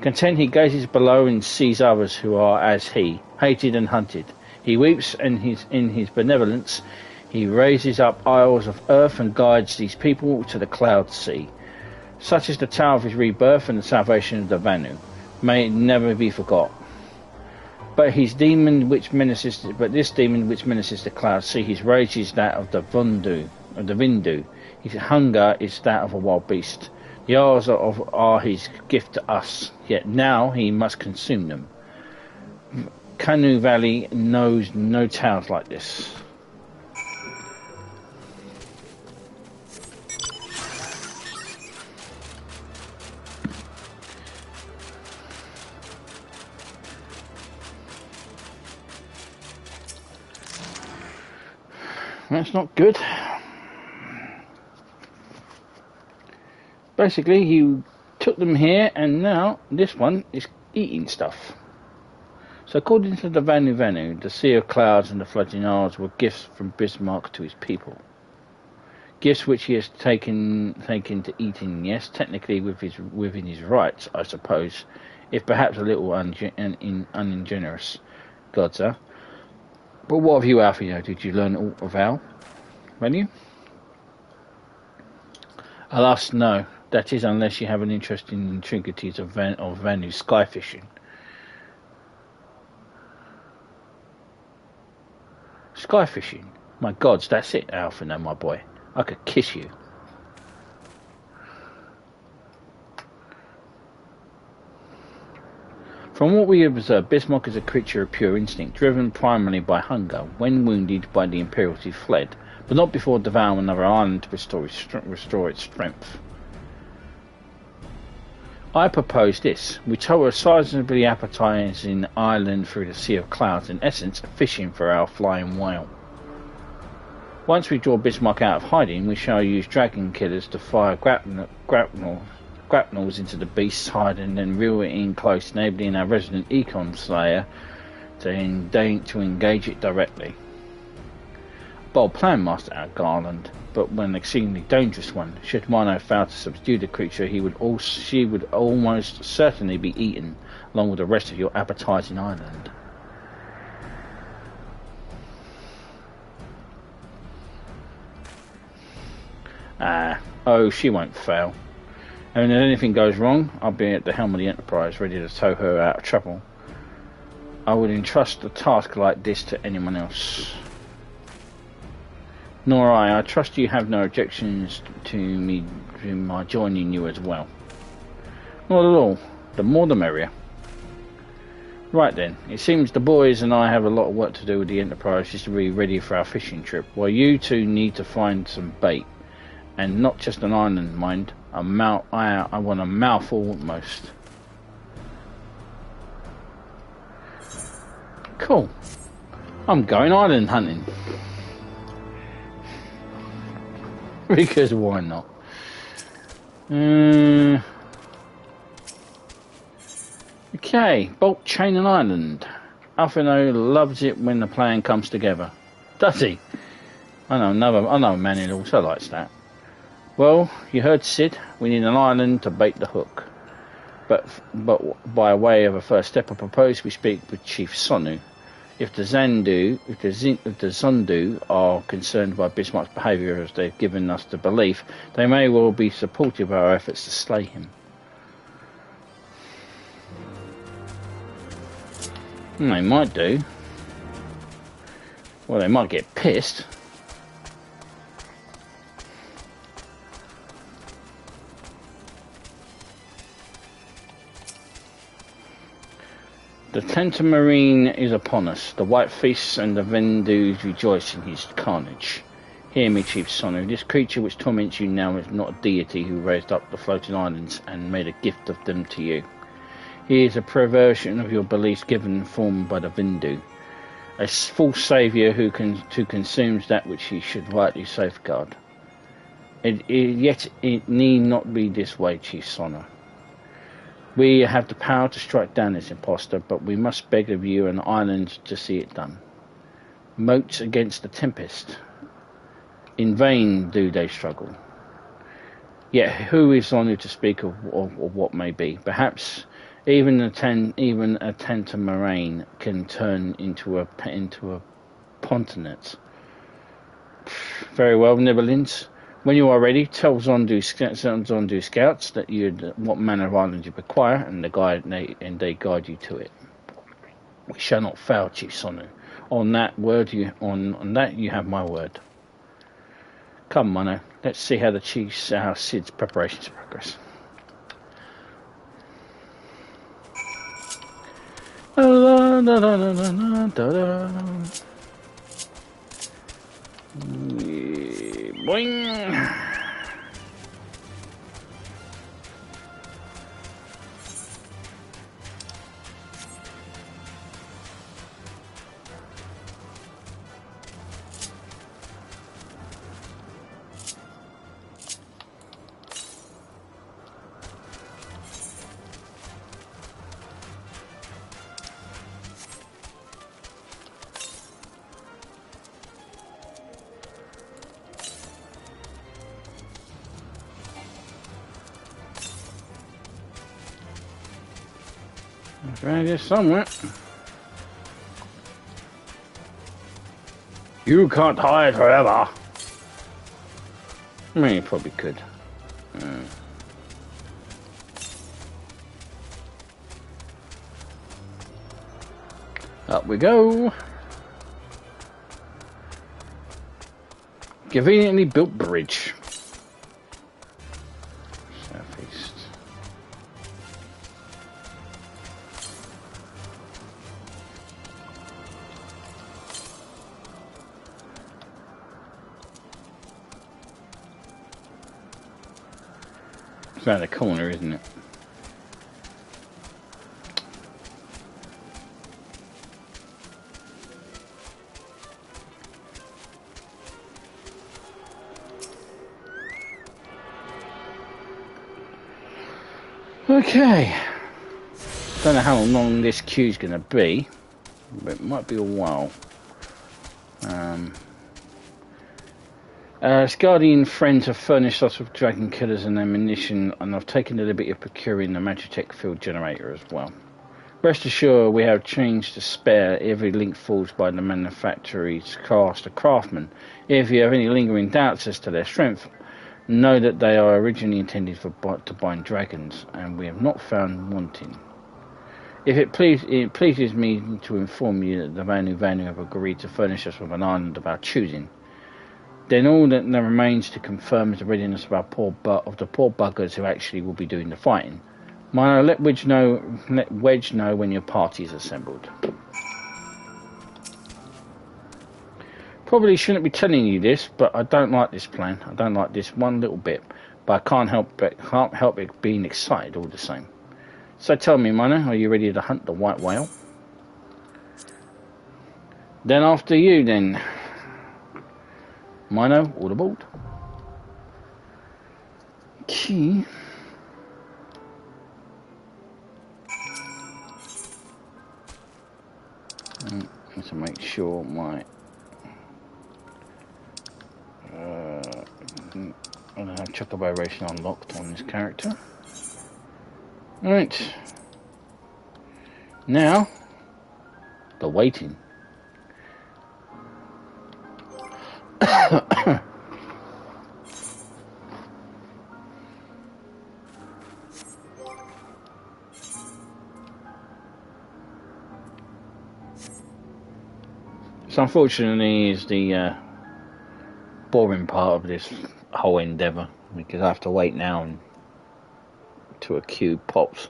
Content he gazes below and sees others who are as he, hated and hunted. He weeps, and in his benevolence he raises up isles of earth and guides these people to the cloud sea. Such is the tale of his rebirth and the salvation of the Vanu. May it never be forgot. But this demon which menaces the cloud sea, his rage is that of the Vindu. His hunger is that of a wild beast. The isles are his gift to us, yet now he must consume them. Kandu Valley knows no tales like this. That's not good. Basically, he took them here, and now this one is eating stuff. So according to the Vanu, the Sea of Clouds and the Flooding Isles were gifts from Bismarck to his people. Gifts which he has taken to eating, yes, technically within his rights, I suppose, if perhaps a little ungenerous. Gods, huh? But what of you, Alfio? Did you learn aught of Vanu? Alas, no. That is, unless you have an interest in the intricacies of Vanu sky fishing. Sky fishing? My gods, that's it, Alfino, my boy. I could kiss you. From what we observe, Bismarck is a creature of pure instinct, driven primarily by hunger. When wounded by the Imperials, he fled, but not before devouring another island to restore its strength. I propose this. We tow a sizably appetizing island through the Sea of Clouds, in essence, fishing for our flying whale. Once we draw Bismarck out of hiding, we shall use dragon killers to fire grapnels into the beast's hide and then reel it in close, enabling our resident Econ Slayer to engage it directly. Bold plan, Master Garland, but an exceedingly dangerous one. Should Mino fail to subdue the creature, she would almost certainly be eaten, along with the rest of your appetizing island. Oh, she won't fail. And if anything goes wrong, I'll be at the helm of the Enterprise, ready to tow her out of trouble. I would entrust a task like this to anyone else. Nor I trust you have no objections to my joining you as well. Not at all. The more the merrier. Right then, it seems the boys and I have a lot of work to do with the Enterprise just to be ready for our fishing trip, while you two need to find some bait. And not just an island, mind. I want a mouthful at most. Cool. I'm going island hunting. Because why not? Okay, Bolt, Chain and Island. Alphino loves it when the plan comes together. Does he? I know a man who also likes that. Well, you heard Sid. We need an island to bait the hook. But by way of a first step, I propose we speak with Chief Sonu. If the Zondu are concerned by Bismarck's behaviour as they've given us the belief, they may well be supportive of our efforts to slay him. They might do. Well, they might get pissed. The Tentamarine is upon us. The White Feasts and the Vendus rejoice in his carnage. Hear me, Chief Sonu. This creature which torments you now is not a deity who raised up the floating islands and made a gift of them to you. He is a perversion of your beliefs given form by the Vindu. A false saviour who consumes that which he should rightly safeguard. Yet it need not be this way, Chief Sonu. We have the power to strike down this impostor, but we must beg of you an island to see it done. Moats against the tempest. In vain do they struggle. Yet who is on you to speak of what may be? Perhaps even a Tentamarine can turn into a continent. Very well, Nibelins. When you are ready, tell Zondu scouts that what manner of island you require, and they guide you to it. We shall not fail, Chief Sonu. On that you have my word. Come, Mono, let's see how Sid's preparations progress. Boing! It's around here somewhere. You can't hide forever. I mean, you probably could. Up we go. Conveniently built bridge. Southeast. It's around the corner, isn't it? Okay. Don't know how long this queue's going to be, but it might be a while. Asgardian friends have furnished us with dragon killers and ammunition, and I've taken the liberty of procuring the Magitech field generator as well. Rest assured, we have change to spare. Every link forged by the manufacturer's craftsman. If you have any lingering doubts as to their strength, know that they are originally intended to bind dragons, and we have not found wanting. If it pleases me to inform you that the Vanu have agreed to furnish us with an island of our choosing, then all that remains to confirm is the readiness of the poor buggers who actually will be doing the fighting. Mino, let Wedge know when your party is assembled. Probably shouldn't be telling you this, but I don't like this plan. I don't like this one little bit, but I can't help it being excited all the same. So tell me, Mino, are you ready to hunt the white whale? Then after you, then. Mino, all aboard. Key. Need to make sure my I don't have Chocobo Racing unlocked on this character. Right. Now, the waiting. So unfortunately is the boring part of this whole endeavour, because I have to wait now until a cube pops.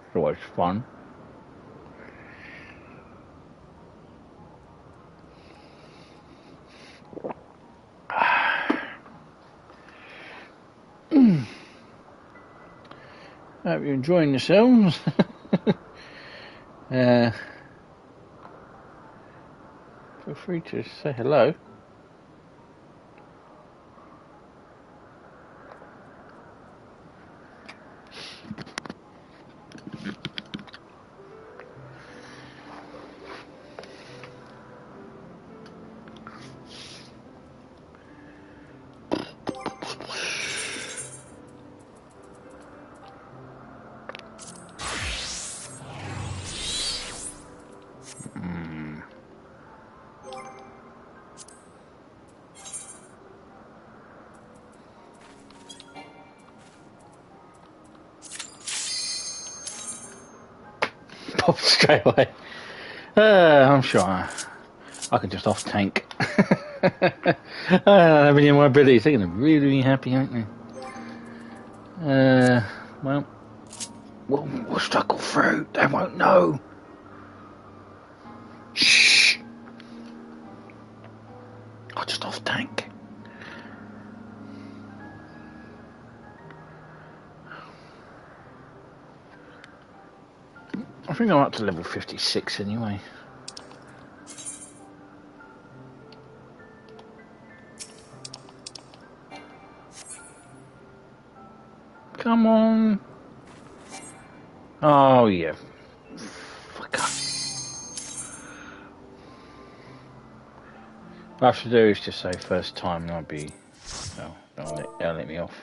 It's always fun. Hope you're enjoying yourselves. Feel free to say hello. Pop straight away. I'm sure I can just off tank. I don't have any of my abilities. They're going to really be happy, aren't they? Well, we'll struggle through. They won't know. Shh. I'll just off tank. I think I'm up to level 56 anyway. Come on. Oh, yeah. Fuck up. What I have to do is just say first time and I'll be... Oh, they'll let me off.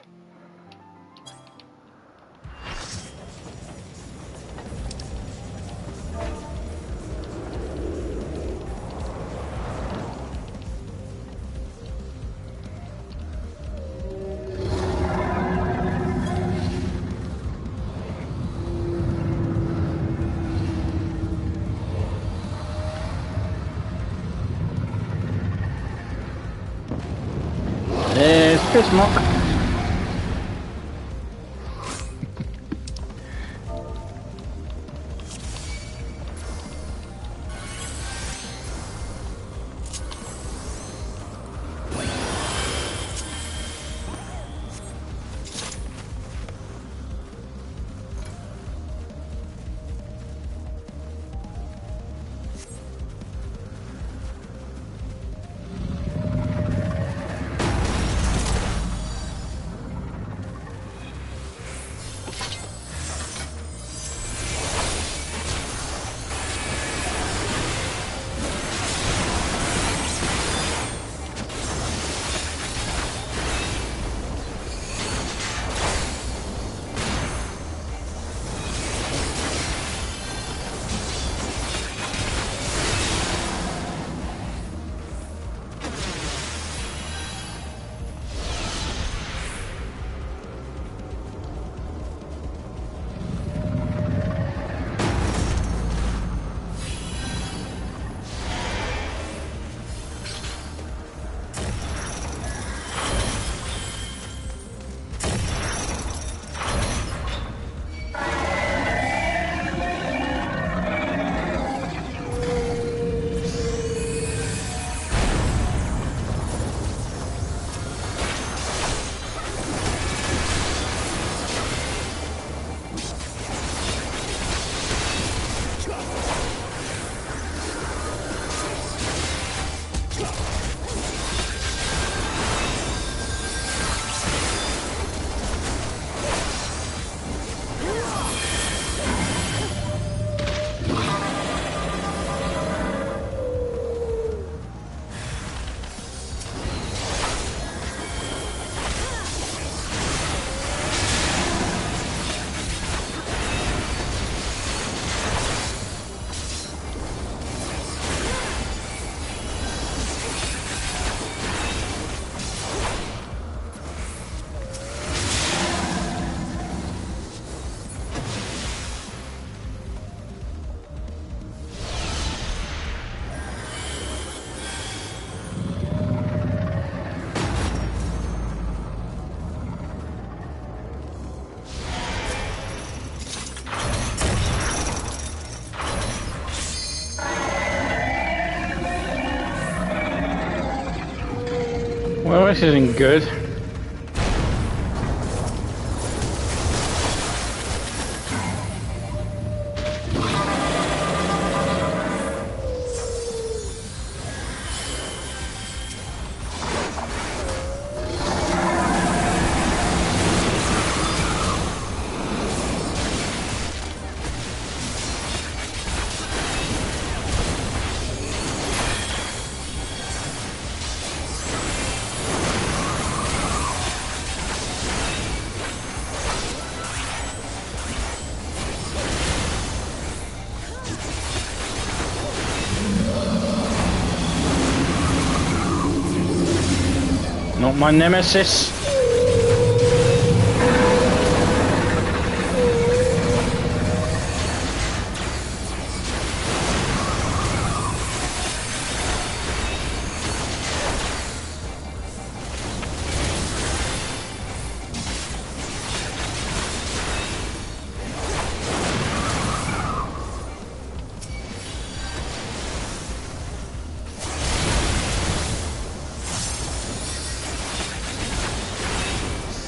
Bismarck. Well, this isn't good. Not my nemesis.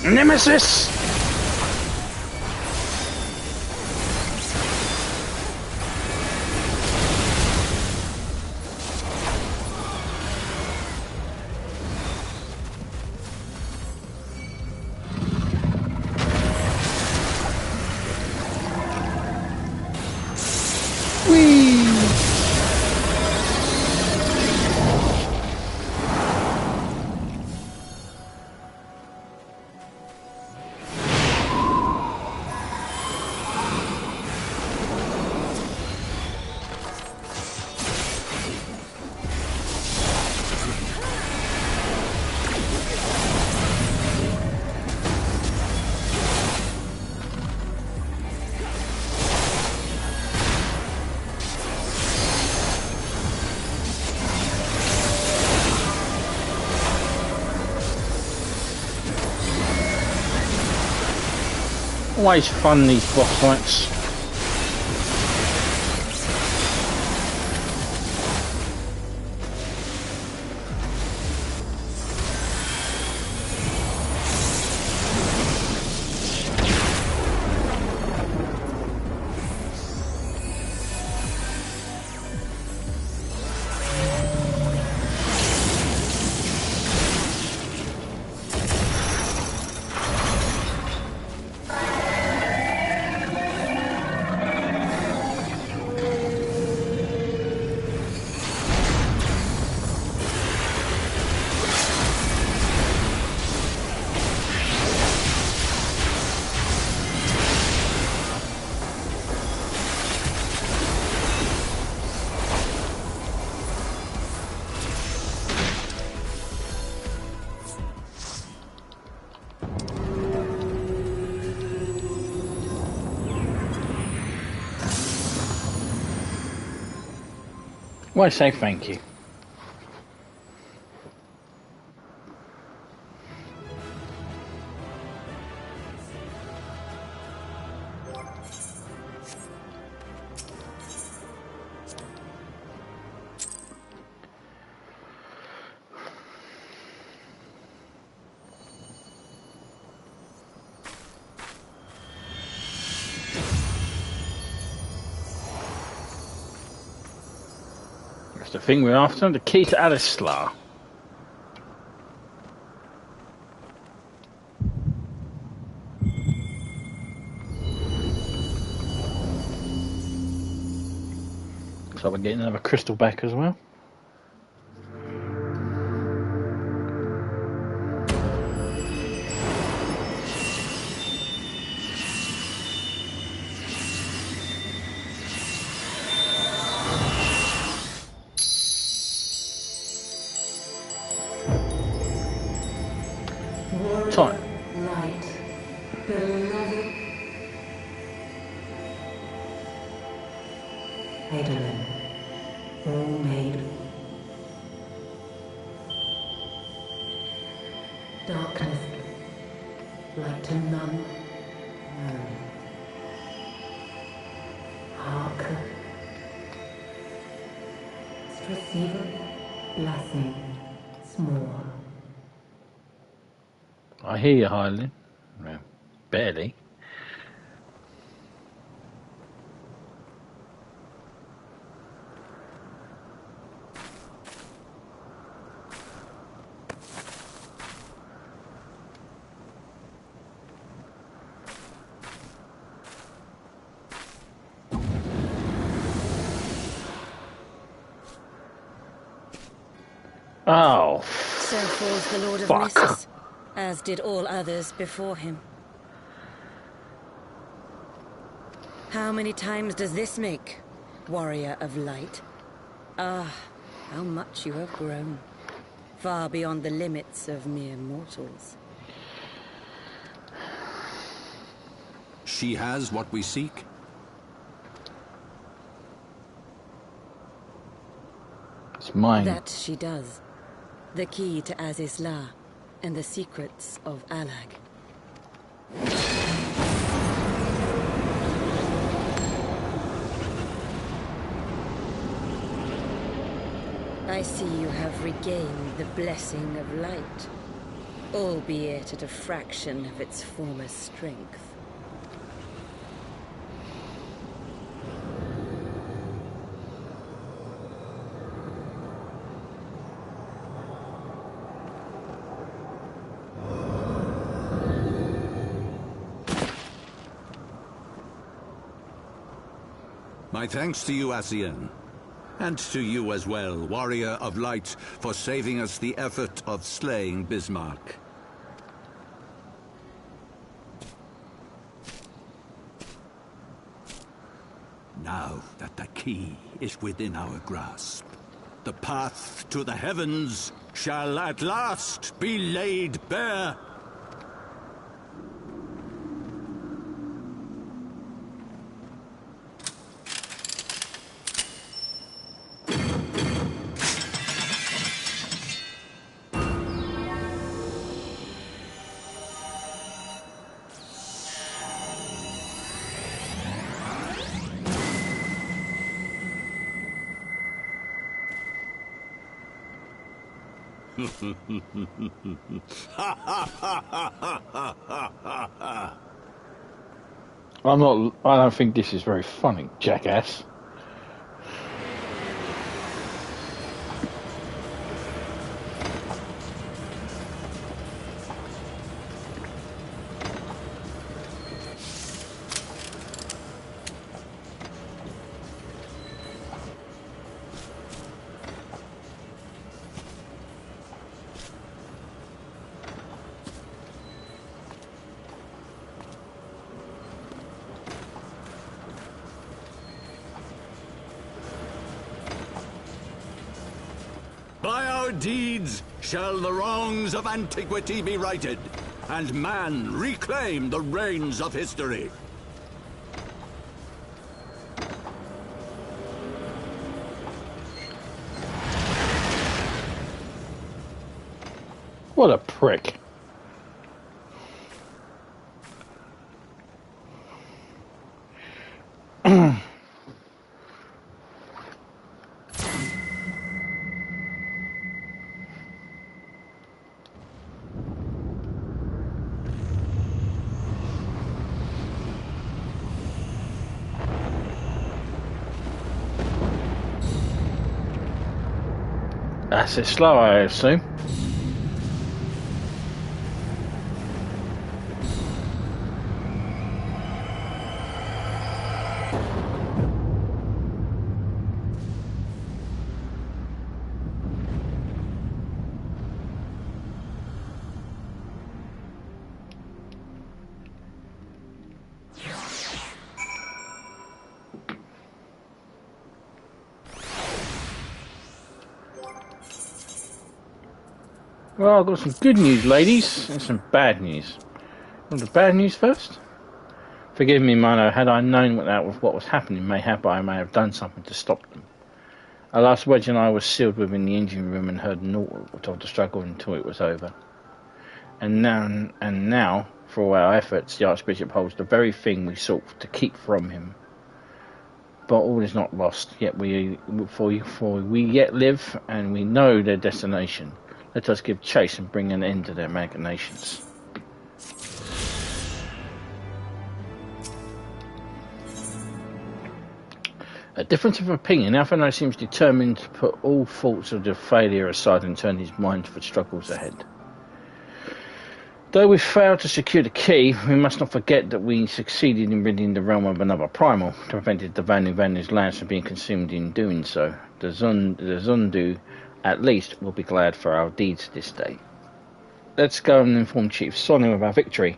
Nemesis! Always fun, these boss fights. Why say thank you? That's the thing we're after, the key to Alislar. So we're getting another crystal back as well. Time. Light, beloved Eidolon, all made darkness, light to none, known. Hearken, receive blessing, small. I hear you, Highland. Well, barely. Oh, So falls the Lord of fuck. Missus, as did all others before him. How many times does this make, warrior of light? Ah, how much you have grown. Far beyond the limits of mere mortals. She has what we seek. It's mine. That she does. The key to Azizla and the secrets of Alag. I see you have regained the blessing of light, albeit at a fraction of its former strength. My thanks to you, Asian. And to you as well, warrior of light, for saving us the effort of slaying Bismarck. Now that the key is within our grasp, the path to the heavens shall at last be laid bare. I don't think this is very funny, jackass. By our deeds shall the wrongs of antiquity be righted, and man reclaim the reins of history. What a prick. That's it slow, I assume. Well, I've got some good news, ladies, and some bad news. Want the bad news first? Forgive me, Mano. Had I known what was happening, mayhap I may have done something to stop them. Alas, Wedge and I were sealed within the engine room and heard naught of the struggle until it was over. And now, for all our efforts, the Archbishop holds the very thing we sought to keep from him. But all is not lost. Yet we yet live, and we know their destination. Let us give chase and bring an end to their machinations. A difference of opinion. Alphino seems determined to put all thoughts of the failure aside and turn his mind to the struggles ahead. Though we failed to secure the key, we must not forget that we succeeded in ridding the realm of another primal, prevented the Vanu's lands from being consumed in doing so. The Zundu, at least, will be glad for our deeds this day. Let's go and inform Chief Sonu of our victory.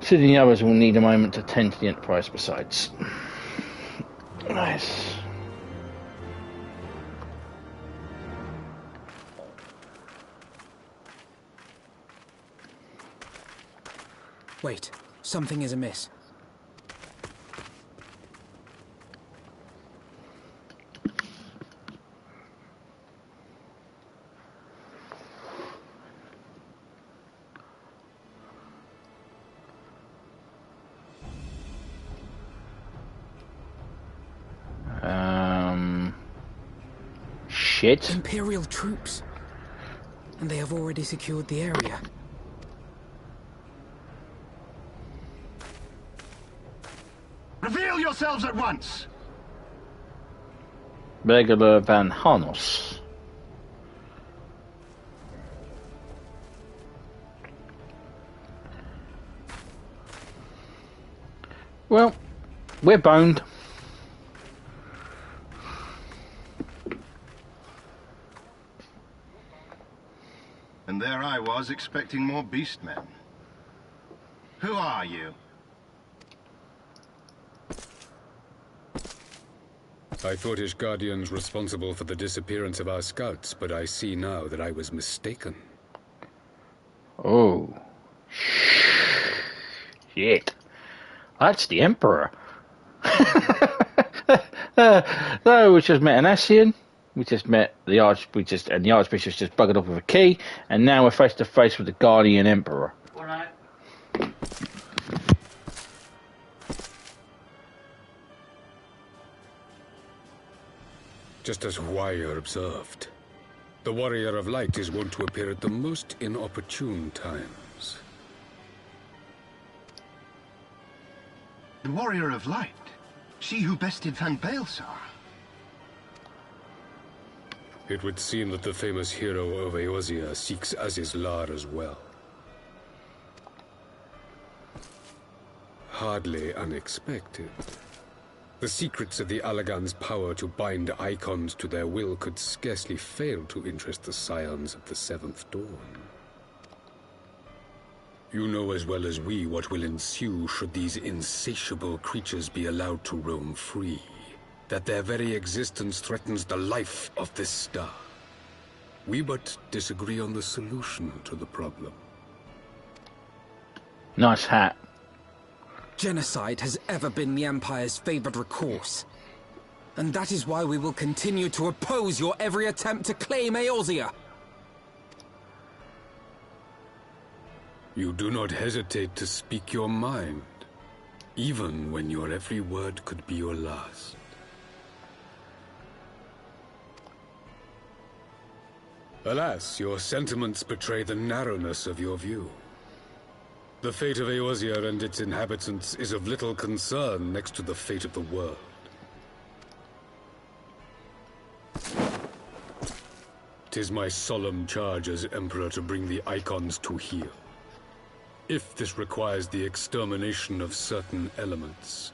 Sid and the others will need a moment to tend to the Enterprise besides. Nice. Wait, something is amiss. Shit. Imperial troops. And they have already secured the area. Reveal yourselves at once! Regular Van Hanos. Well, we're boned. And there I was, expecting more beastmen. Who are you? I thought Ishgardians responsible for the disappearance of our scouts, but I see now that I was mistaken. Oh. Shit. That's the Emperor. No, we just met an Ascian. We just met the the Archbishop's just buggered off with a key, and now we're face to face with the Guardian Emperor. Alright. Just as Wire observed, the Warrior of Light is wont to appear at the most inopportune times. The Warrior of Light? She who bested Van Baelsar? It would seem that the famous hero of Eorzea seeks Azizlar as well. Hardly unexpected. The secrets of the Allagan's power to bind icons to their will could scarcely fail to interest the scions of the Seventh Dawn. You know as well as we what will ensue should these insatiable creatures be allowed to roam free. That their very existence threatens the life of this star. We but disagree on the solution to the problem. Nice hat. Genocide has ever been the Empire's favored recourse. And that is why we will continue to oppose your every attempt to claim Eorzea. You do not hesitate to speak your mind, even when your every word could be your last. Alas, your sentiments betray the narrowness of your view. The fate of Eorzea and its inhabitants is of little concern next to the fate of the world. "'Tis my solemn charge as Emperor to bring the icons to heel. If this requires the extermination of certain elements,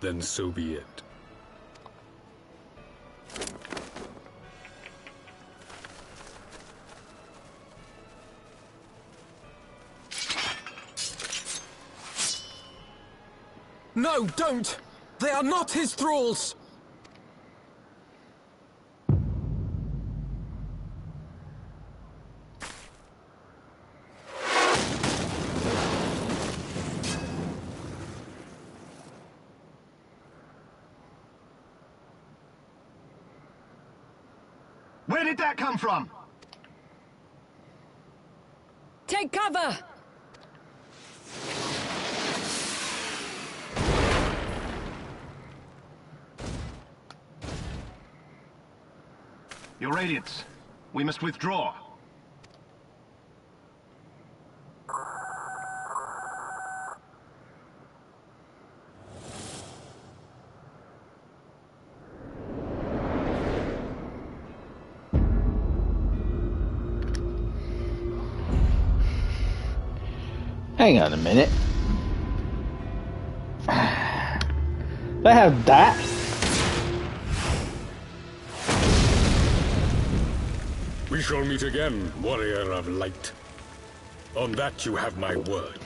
then so be it. No, don't! They are not his thralls! Where did that come from? Take cover! Your Radiance, we must withdraw. Hang on a minute. They have that. We shall meet again, warrior of light. On that you have my word.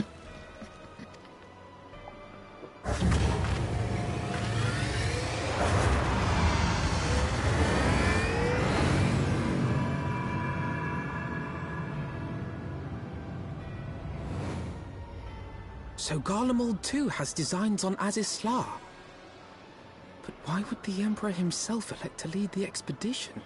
So Garlemald too has designs on Azizla. But why would the Emperor himself elect to lead the expedition?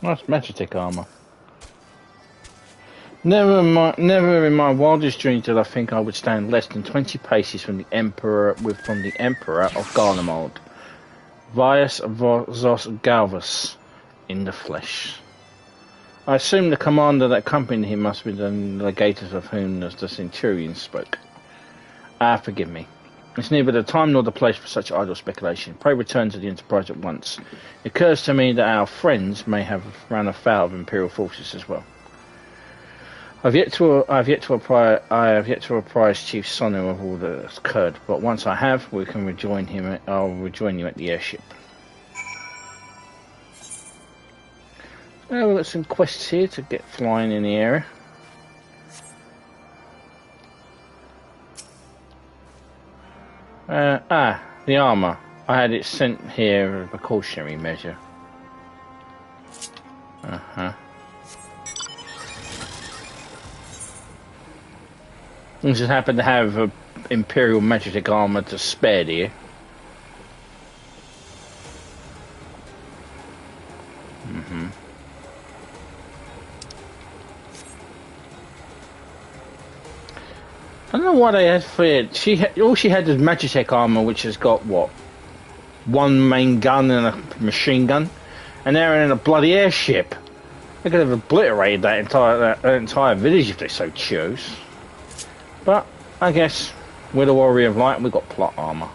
That's Magitek armor. Never in my wildest dreams did I think I would stand less than 20 paces from the Emperor of Garlemald, Vias Vos Galvus, in the flesh. I assume the commander that accompanied him must be the legatus of whom the centurion spoke. Forgive me. It's neither the time nor the place for such idle speculation. Pray return to the Enterprise at once. It occurs to me that our friends may have run afoul of Imperial forces as well. I have yet to apprise Chief Sonu of all that has occurred, but once I have, we can rejoin him. I'll rejoin you at the airship. We've got some quests here to get flying in the area. The armour. I had it sent here as a precautionary measure. We just happen to have Imperial Magitek armour to spare, do you? I don't know what they had for it. All she had was Magitek armor, which has got what, one main gun and a machine gun, and they're in a bloody airship. They could have obliterated that entire village if they so chose. But I guess we're the warrior of light, and we've got plot armor,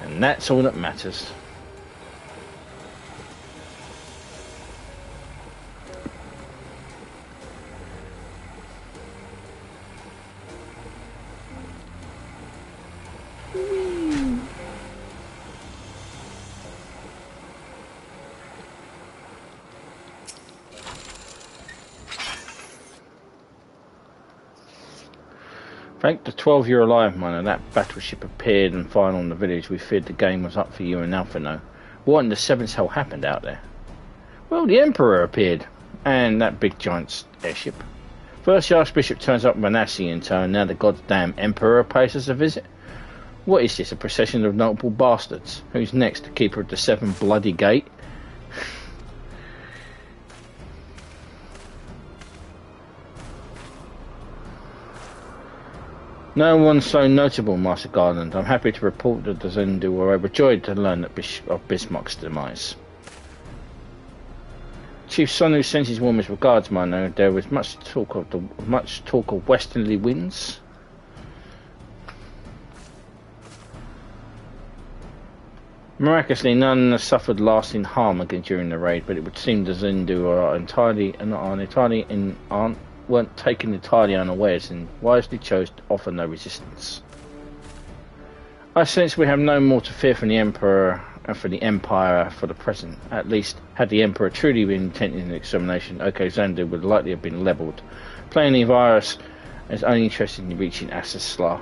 and that's all that matters. Thank the 12 you're alive, miner. That battleship appeared and fired on the village. We feared the game was up for you and Alphino. What in the seventh hell happened out there? Well, the Emperor appeared, and that big giant airship. First the Archbishop turns up with Manassi in tow, and now the goddamn Emperor pays us a visit. What is this, a procession of notable bastards? Who's next, the keeper of the seven bloody gate? No one so notable, Master Garland. I'm happy to report that the Zendu were overjoyed to learn of Bismarck's demise. Chief Sonu sends his warmest regards, miner. There was much talk of westerly winds. Miraculously, none suffered lasting harm again during the raid, but it would seem the Zendu weren't taken entirely unawares and wisely chose to offer no resistance. I sense we have no more to fear from the Emperor and for the Empire for the present. At least, had the Emperor truly been intent in the extermination, OK Xandu would likely have been levelled. Plainly, Virus is only interested in reaching Azizla.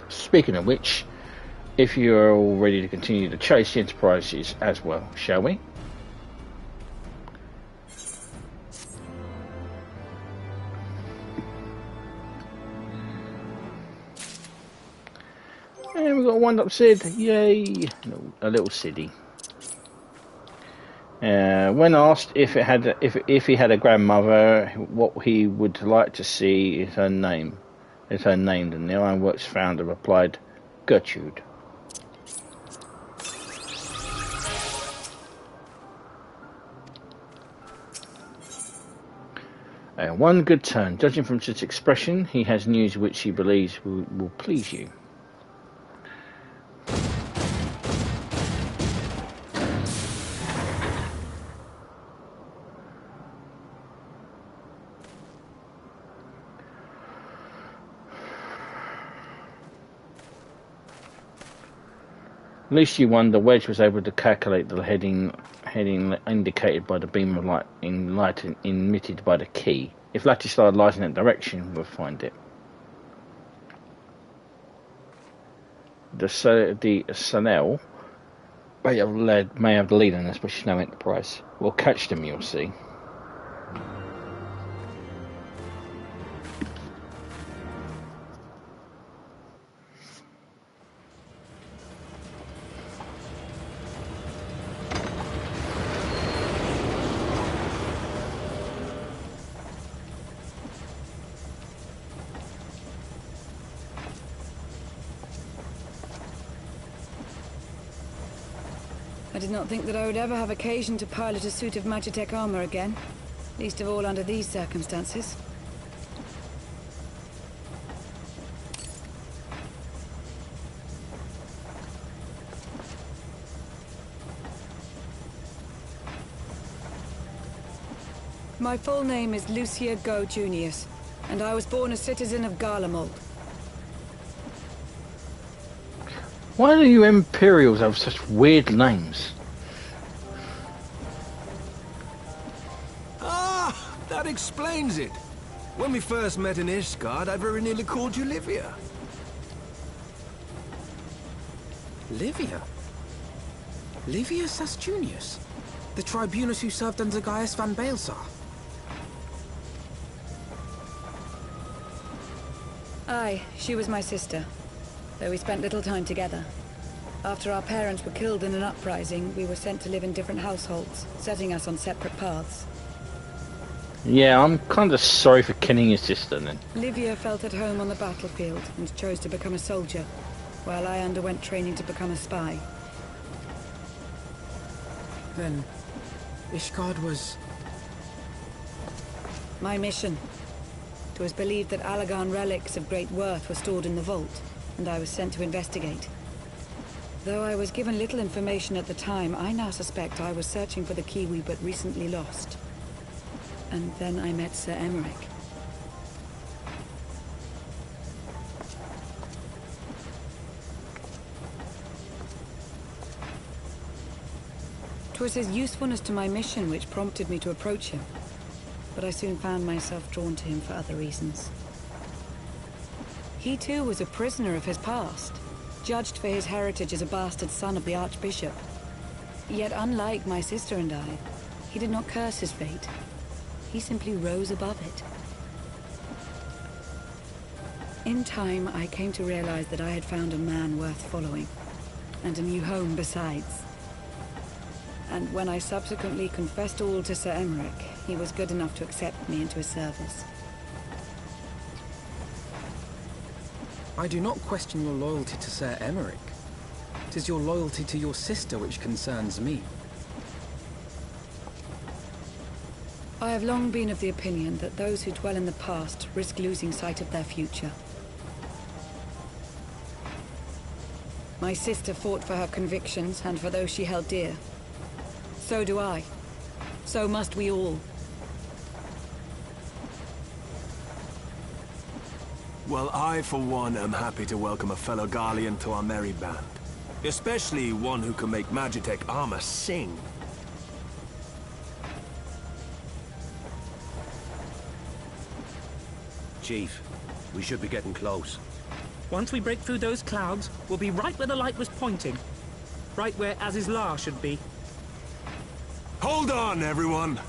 Speaking of which, if you are all ready to continue the chase, the Enterprise is as well, shall we? And we've got a wind-up Sid, yay! A little Siddy. When asked if he had a grandmother, what he would like to see is her name. And the Ironworks founder replied, Gertrude. One good turn. Judging from his expression, he has news which he believes will please you. At least you wonder Wedge was able to calculate the heading indicated by the beam of light emitted by the key. If Latislao lies in that direction, we'll find it. The Sanel may have the lead on this, but she's no enterprise. We'll catch them, you'll see. I did not think that I would ever have occasion to pilot a suit of Magitech armor again, least of all under these circumstances. My full name is Lucia Go Junius, and I was born a citizen of Garlemald. Why do you Imperials have such weird names? Ah, that explains it. When we first met in Ishgard, I very nearly called you Livia. Livia? Livia Sasjunius? The tribunus who served under Gaius van Baelsar? Aye, she was my sister, though we spent little time together. After our parents were killed in an uprising, we were sent to live in different households, setting us on separate paths. Yeah, I'm kind of sorry for killing your sister then. Livia felt at home on the battlefield and chose to become a soldier, while I underwent training to become a spy. Then, Ishgard was... my mission. It was believed that Allagan relics of great worth were stored in the vault, and I was sent to investigate. Though I was given little information at the time, I now suspect I was searching for the key we but recently lost. And then I met Sir Emmerich. 'Twas his usefulness to my mission which prompted me to approach him, but I soon found myself drawn to him for other reasons. He too was a prisoner of his past, judged for his heritage as a bastard son of the Archbishop. Yet unlike my sister and I, he did not curse his fate. He simply rose above it. In time, I came to realize that I had found a man worth following, and a new home besides. And when I subsequently confessed all to Sir Emmerich, he was good enough to accept me into his service. I do not question your loyalty to Sir Emmerich. It is your loyalty to your sister which concerns me. I have long been of the opinion that those who dwell in the past risk losing sight of their future. My sister fought for her convictions and for those she held dear. So do I. So must we all. Well, I, for one, am happy to welcome a fellow Garlean to our merry band. Especially one who can make Magitech armor sing. Chief, we should be getting close. Once we break through those clouds, we'll be right where the light was pointing. Right where Azizlar should be. Hold on, everyone!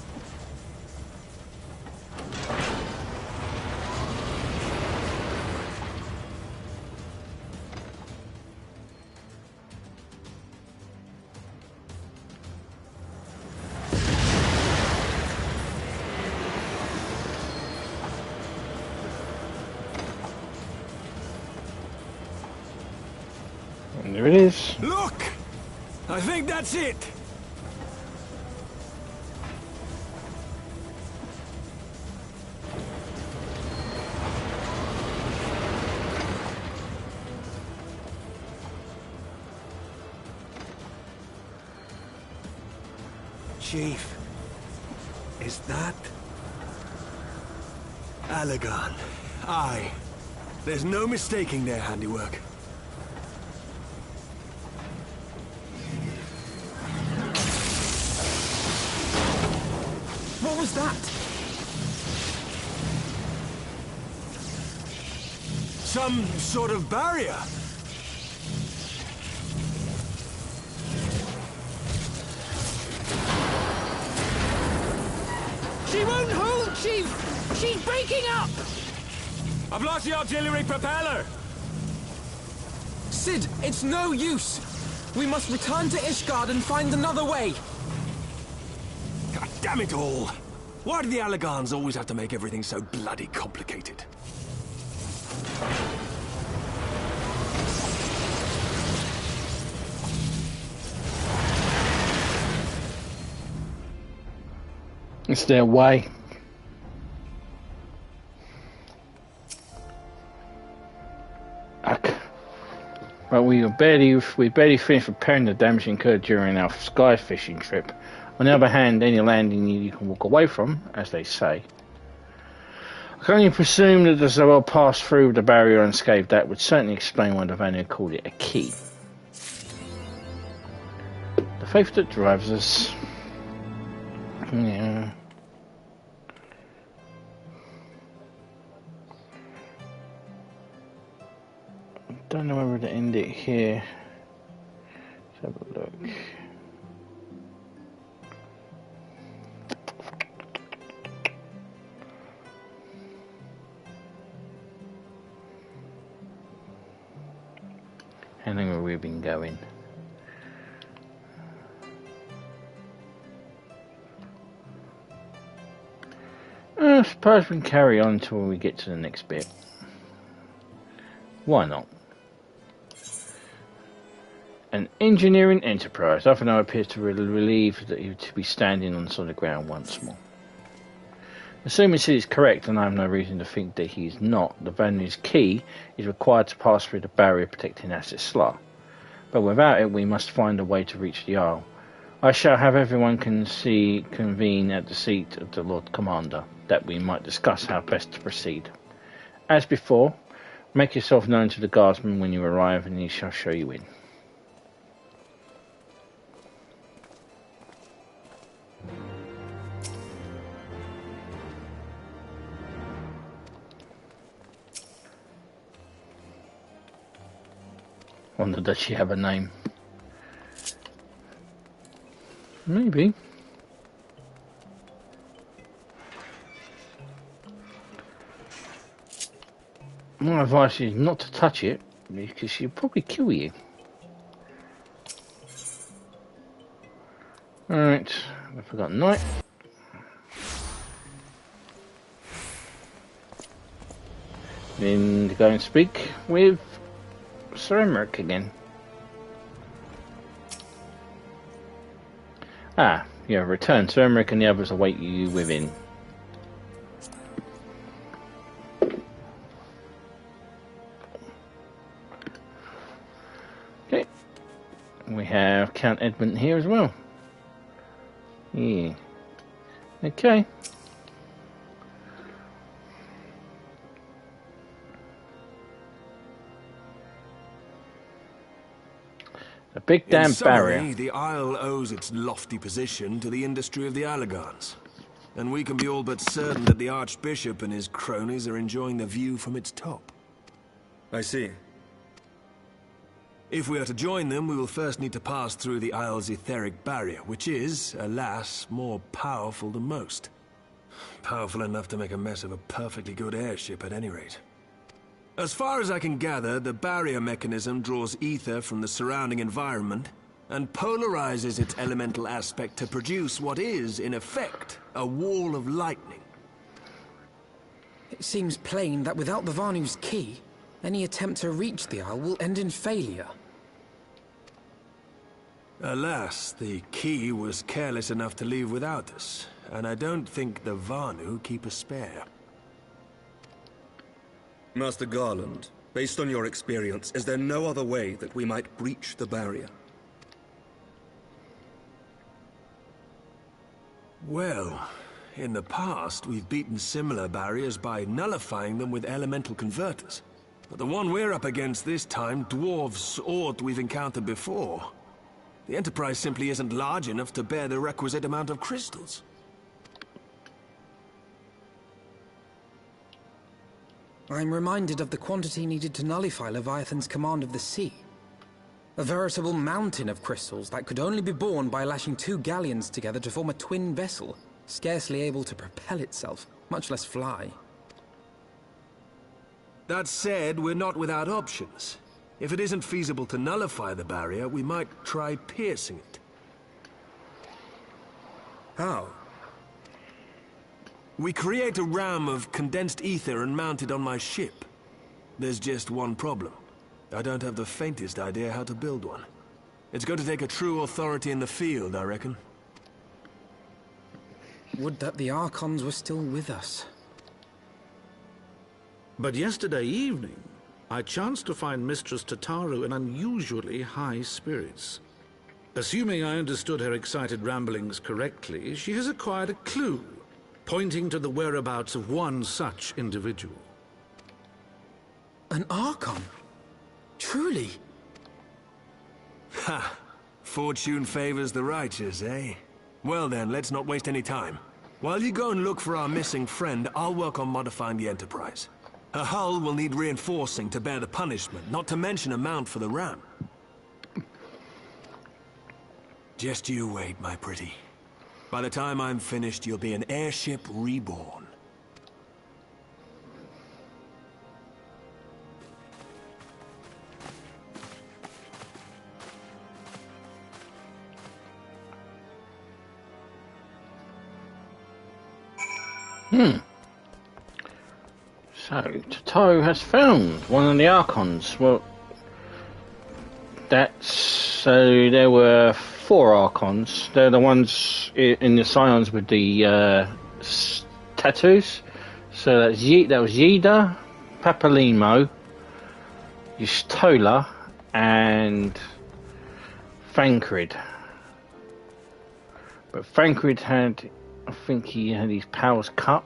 And there it is. Look! I think that's it! Chief, is that... Allagan? Aye. There's no mistaking their handiwork. What was that? Some sort of barrier. She won't hold, Chief! She's breaking up! I've lost the auxiliary propeller! Sid, it's no use! We must return to Ishgard and find another way! God damn it all! Why do the Allagans always have to make everything so bloody complicated? It's their way. But we barely finished repairing the damage incurred during our sky fishing trip. On the other hand, any landing you can walk away from, as they say. I can only presume that the Zawel passed through the barrier unscathed. That would certainly explain why the Vanir called it a key. The faith that drives us. Yeah. Don't know whether to end it here. Let's have a look. How long have we been going? I suppose we can carry on until we get to the next bit. Why not? An engineering enterprise. Alphinaud appears to be relieved that he would be standing on solid ground once more. Assuming Sid is correct, and I have no reason to think that he is not, the Vanir's key is required to pass through the barrier protecting Asisla. But without it, we must find a way to reach the Isle. I shall have everyone convene at the seat of the Lord Commander, that we might discuss how best to proceed. As before, make yourself known to the guardsman when you arrive, and he shall show you in. Wonder, does she have a name? Maybe. My advice is not to touch it, because she'll probably kill you. Alright, I forgot night. Then to go and speak with Sir Emmerich again. Ah, you have returned. Sir Emmerich and the others await you within. Okay. We have Count Edmund here as well. Yeah. Okay. A big damn barrier. In summary, the Isle owes its lofty position to the industry of the Allagans. And we can be all but certain that the Archbishop and his cronies are enjoying the view from its top. I see. If we are to join them, we will first need to pass through the Isle's etheric barrier, which is, alas, more powerful than most. Powerful enough to make a mess of a perfectly good airship at any rate. As far as I can gather, the barrier mechanism draws ether from the surrounding environment and polarizes its elemental aspect to produce what is, in effect, a wall of lightning. It seems plain that without the Vanu's key, any attempt to reach the Isle will end in failure. Alas, the key was careless enough to leave without us, and I don't think the Vanu keep a spare. Master Garland, based on your experience, is there no other way that we might breach the barrier? Well, in the past, we've beaten similar barriers by nullifying them with elemental converters. But the one we're up against this time dwarfs aught we've encountered before. The Enterprise simply isn't large enough to bear the requisite amount of crystals. I'm reminded of the quantity needed to nullify Leviathan's command of the sea. A veritable mountain of crystals that could only be borne by lashing 2 galleons together to form a twin vessel, scarcely able to propel itself, much less fly. That said, we're not without options. If it isn't feasible to nullify the barrier, we might try piercing it. How? We create a ram of condensed ether and mount it on my ship. There's just one problem. I don't have the faintest idea how to build one. It's going to take a true authority in the field, I reckon. Would that the Archons were still with us. But yesterday evening, I chanced to find Mistress Tataru in unusually high spirits. Assuming I understood her excited ramblings correctly, she has acquired a clue, pointing to the whereabouts of one such individual. An Archon? Truly? Ha! Fortune favors the righteous, eh? Well then, let's not waste any time. While you go and look for our missing friend, I'll work on modifying the Enterprise. Her hull will need reinforcing to bear the punishment, not to mention a mount for the ram. Just you wait, my pretty. By the time I'm finished, you'll be an airship reborn. So, Tataru has found one of the Archons. Well, so there were 4 Archons. They're the ones in the Scions with the tattoos. So that was Yida, Papalimo, Yustola, and Thancred. But Thancred had, I think he had his powers cut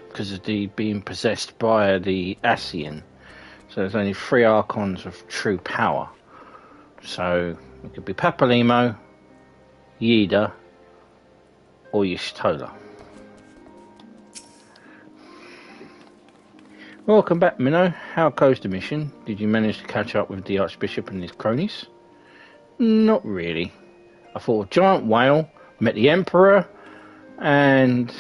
because of the being possessed by the Ascian. So there's only 3 Archons of true power. So it could be Papalimo, Yida, or Yustola. Welcome back, Minnow. How goes the mission? Did you manage to catch up with the Archbishop and his cronies? Not really. I fought a giant whale, met the Emperor, and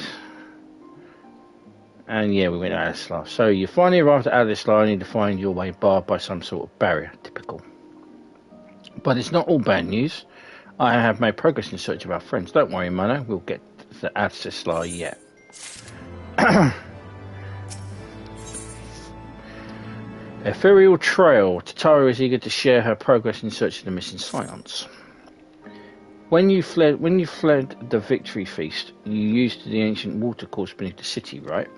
yeah, we went to Adislar. So you finally arrived at Adislar and need to find your way barred by some sort of barrier. Typical. But it's not all bad news. I have made progress in search of our friends. Don't worry, Mano. We'll get to Adislar yet. Ethereal Trail. Tataru is eager to share her progress in search of the missing Scions. When you fled the Victory Feast, you used the ancient watercourse beneath the city, right?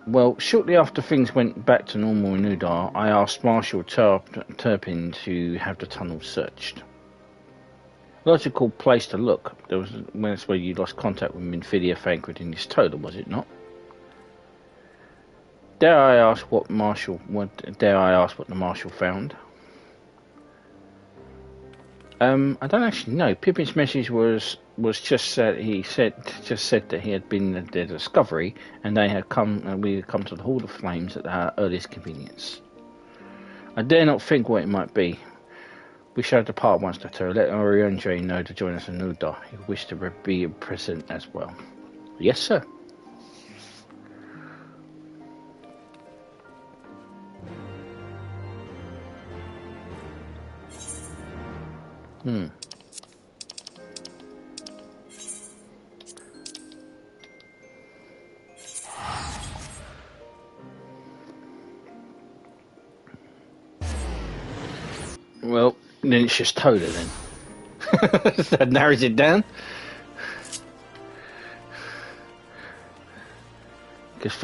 Well, shortly after things went back to normal in Udar, I asked Marshal Turpin to have the tunnel searched. Logical place to look. That's where you lost contact with Minfidia, Thancred, and Yustola, was it not? Dare I ask what the Marshal found? I don't actually know. Pippin's message was just said that he had been at their discovery and we had come to the Hall of Flames at our earliest convenience. I dare not think what it might be. We shall depart once, Doctor. Let Oriandre know to join us in Udar. He wished to be present as well. Yes, sir. Well, then it's just Toda then. That narrows it down. Because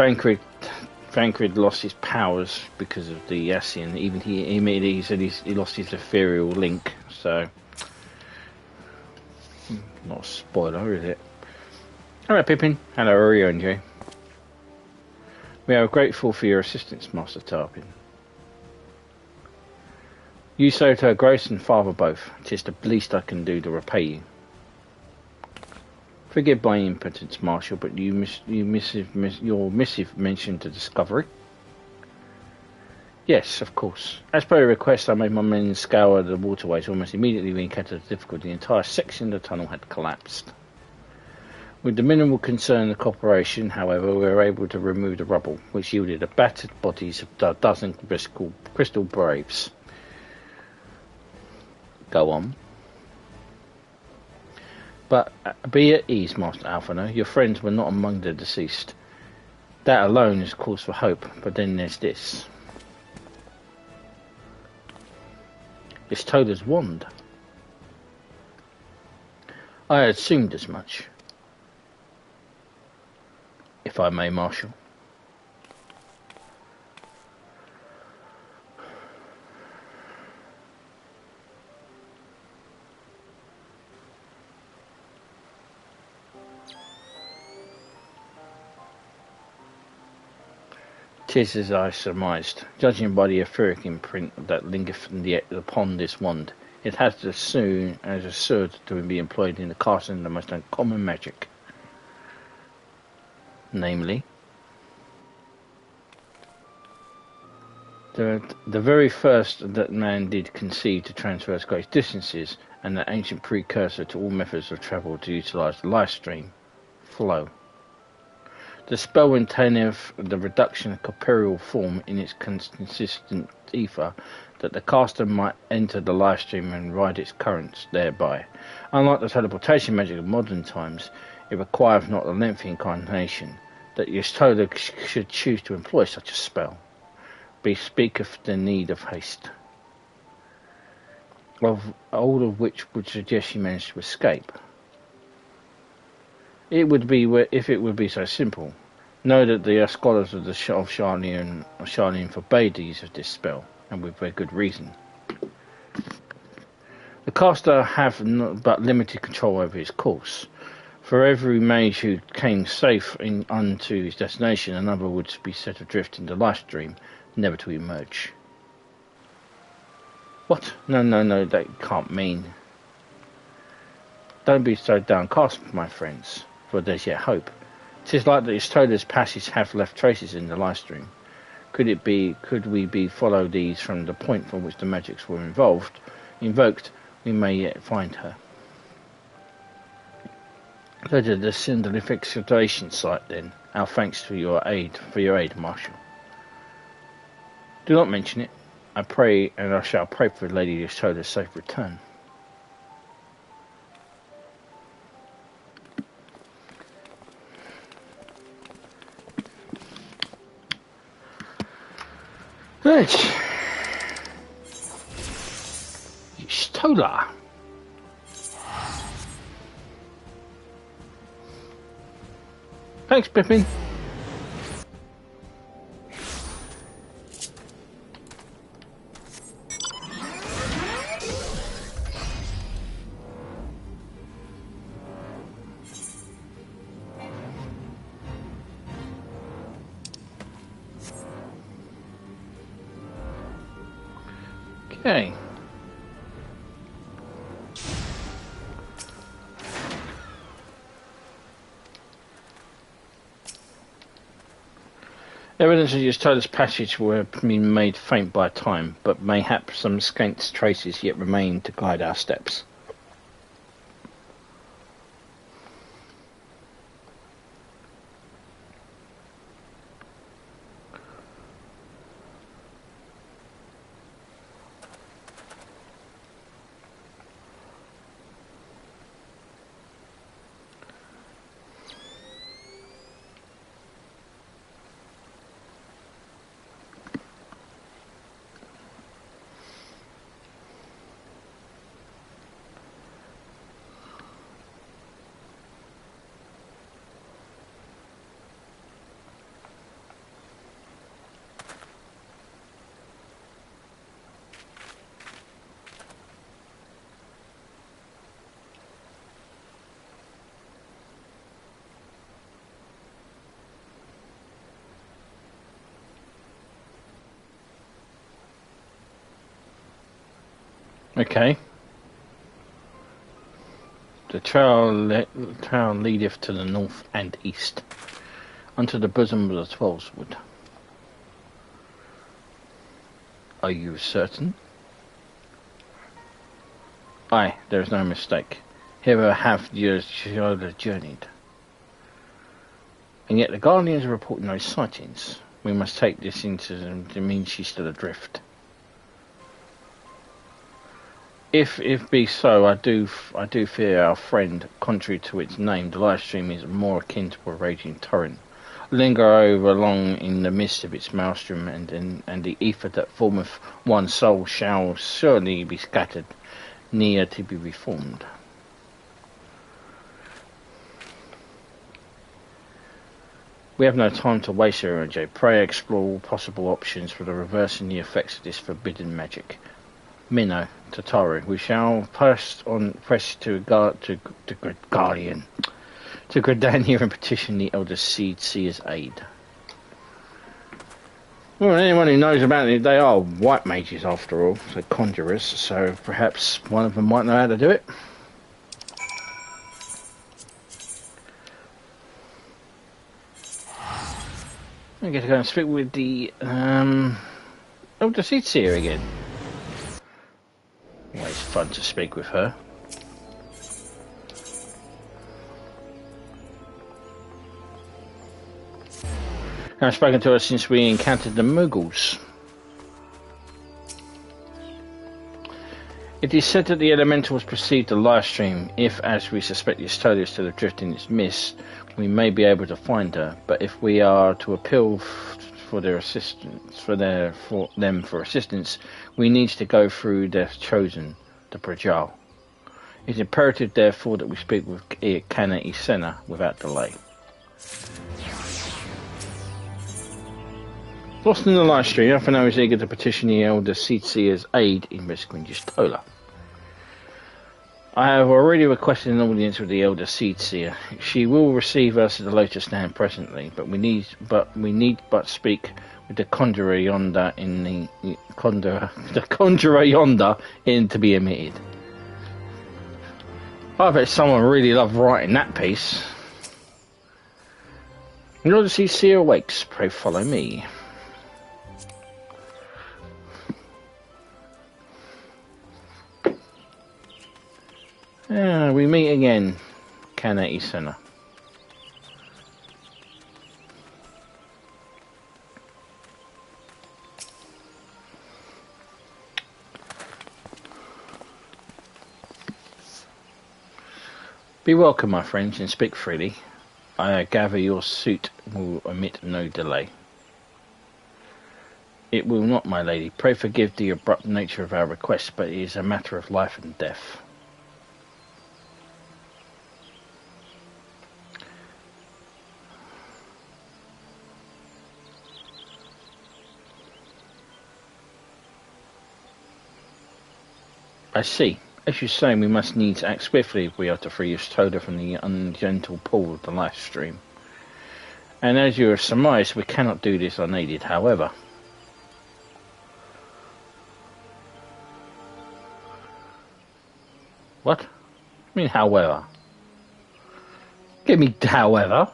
Thancred lost his powers because of the Ascian. Even he said he lost his ethereal link. So Not a spoiler, is it? Hello, Pippin. Hello, Oreo and Jay. We are grateful for your assistance, Master Tarpin. You so to her grace and father both. 'Tis the least I can do to repay you. Forgive my impotence, Marshal, but your missive mentioned the discovery. Yes, of course. As per your request, I made my men scour the waterways. Almost immediately we encountered a difficulty. The entire section of the tunnel had collapsed. With the minimal concern of cooperation, however, we were able to remove the rubble, which yielded the battered bodies of a dozen crystal braves. Go on. But be at ease, Master Alphino. Your friends were not among the deceased. That alone is cause for hope, but then there's this. It's Toda's wand. I had assumed as much. If I may, Marshal. "'Tis as I surmised. Judging by the etheric imprint that lingereth upon this wand, it has as soon as assured to be employed in the casting of the most uncommon magic. Namely, the very first that man did conceive to traverse great distances, and the ancient precursor to all methods of travel to utilize the life stream, flow. The spell entaileth the reduction of corporeal form in its consistent ether, that the caster might enter the life stream and ride its currents thereby. Unlike the teleportation magic of modern times, it requireth not a lengthy incarnation, that Yestola should choose to employ such a spell. Bespeaketh the need of haste, of all of which would suggest she managed to escape. It would be if it would be so simple. Know that the scholars of Charlene forbade the use of this spell, and with very good reason. The caster have but limited control over his course. For every mage who came safe unto his destination, another would be set adrift in the life stream, never to emerge. What? No, that can't mean. Don't be so downcast, my friends, for there's yet hope. 'Tis like the Istola's passage have left traces in the life stream. Could we follow these from the point from which the magics were invoked, we may yet find her. Go to the Cinderlific excavation site then. Our thanks for your aid, Marshal. Do not mention it. I pray, and I shall pray for Lady Istola's safe return. Right. Istola. Thanks, Pippin. Okay. Evidence of Yostola's passage were being made faint by time, but mayhap some scant traces yet remain to guide our steps. Okay. The trail leadeth to the north and east, unto the bosom of the Twelveswood. Are you certain? Aye, there is no mistake. Hither have your journeyed. And yet the Guardians are reporting no sightings. We must take this into to mean she's still adrift. If be so, I do fear our friend, contrary to its name, the live stream is more akin to a raging torrent. Linger over long in the midst of its maelstrom, and the ether that formeth one soul shall surely be scattered, near to be reformed. We have no time to waste here, OJ. Pray explore all possible options for the reversing the effects of this forbidden magic. Minnow, Tataru, we shall press to Guardian, to Gridania and petition the Elder Seer's aid. Well, anyone who knows about it, they are white mages after all, so conjurers, so perhaps one of them might know how to do it. I get to go and speak with the Elder Seer again. Always fun to speak with her. I've spoken to her since we encountered the Muggles. It is said that the Elementals perceived the live stream. If, as we suspect, the Estolia is still adrift in its mist, we may be able to find her. But if we are to appeal for their assistance, for assistance, we need to go through their chosen, the Prajal. It is imperative, therefore, that we speak with Kana Isena without delay. Lost in the live stream, Alphino is eager to petition the Elder Seer's aid in rescuing Justola. I have already requested an audience with the Elder Seer. She will receive us at the Lotus Stand presently, but we need but speak with the conjurer yonder in the conjurer yonder in to be admitted. I bet someone really loved writing that piece. In order to see Seer awakes, pray follow me. We meet again, Kana Isena. Be welcome, my friends, and speak freely. I gather your suit will omit no delay. It will not, my lady. Pray forgive the abrupt nature of our request, but it is a matter of life and death. I see. As you say, we must needs act swiftly if we are to free Justola from the ungentle pull of the live stream. And as you have surmised, we cannot do this unaided, however. What? I mean, however? Give me however.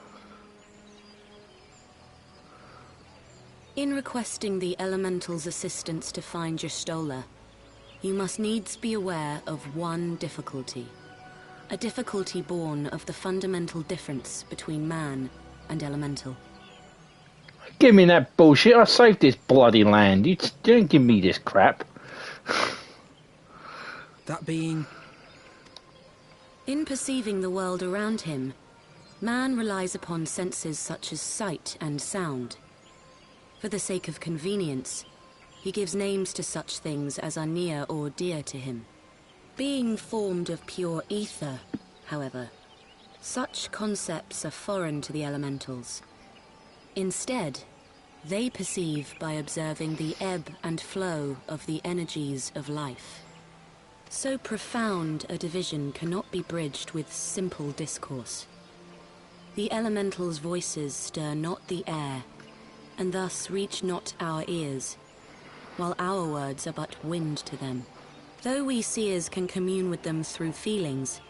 In requesting the Elemental's assistance to find Justola, you must needs be aware of one difficulty. A difficulty born of the fundamental difference between man and Elemental. Give me that bullshit. I saved this bloody land. You don't give me this crap. That being... In perceiving the world around him, man relies upon senses such as sight and sound. For the sake of convenience, he gives names to such things as are near or dear to him. Being formed of pure ether, however, such concepts are foreign to the Elementals. Instead, they perceive by observing the ebb and flow of the energies of life. So profound a division cannot be bridged with simple discourse. The Elementals' voices stir not the air, and thus reach not our ears, while our words are but wind to them. Though we seers can commune with them through feelings,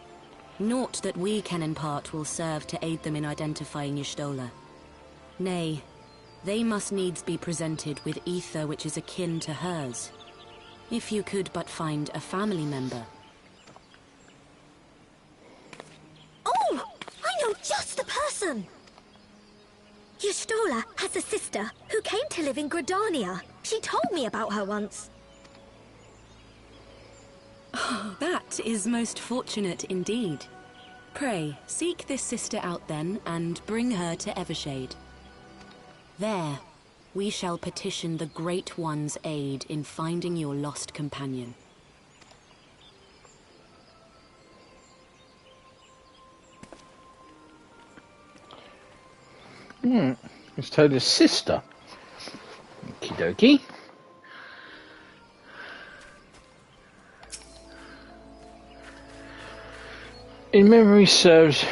naught that we can impart will serve to aid them in identifying Y'shtola. Nay, they must needs be presented with ether which is akin to hers. If you could but find a family member. Oh! I know just the person! Y'shtola has a sister who came to live in Gridania. She told me about her once. Oh, that is most fortunate indeed. Pray, seek this sister out then, and bring her to Evershade. There, we shall petition the Great One's aid in finding your lost companion. Let's tell his sister. Okie dokie. In memory serves,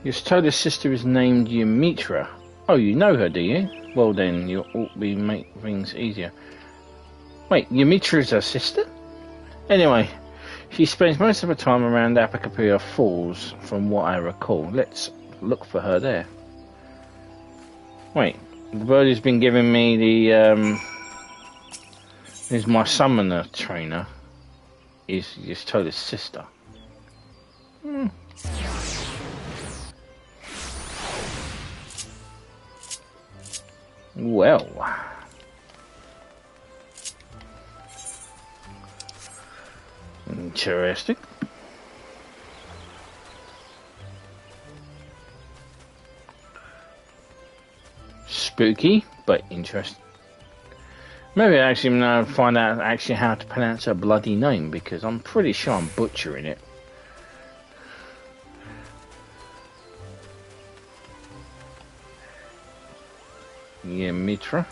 Y'shtola sister is named Ymitra. Oh, you know her, do you? Well then, you ought to be make things easier. Wait, Ymitra is her sister? Anyway, she spends most of her time around Apocopia Falls, from what I recall. Let's look for her there. Wait, the bird who's been giving me the, is my summoner trainer, is Y'shtola's sister. Well, interesting. Spooky, but interesting. Maybe I actually now find out actually how to pronounce her bloody name, because I'm pretty sure I'm butchering it. Ymitra?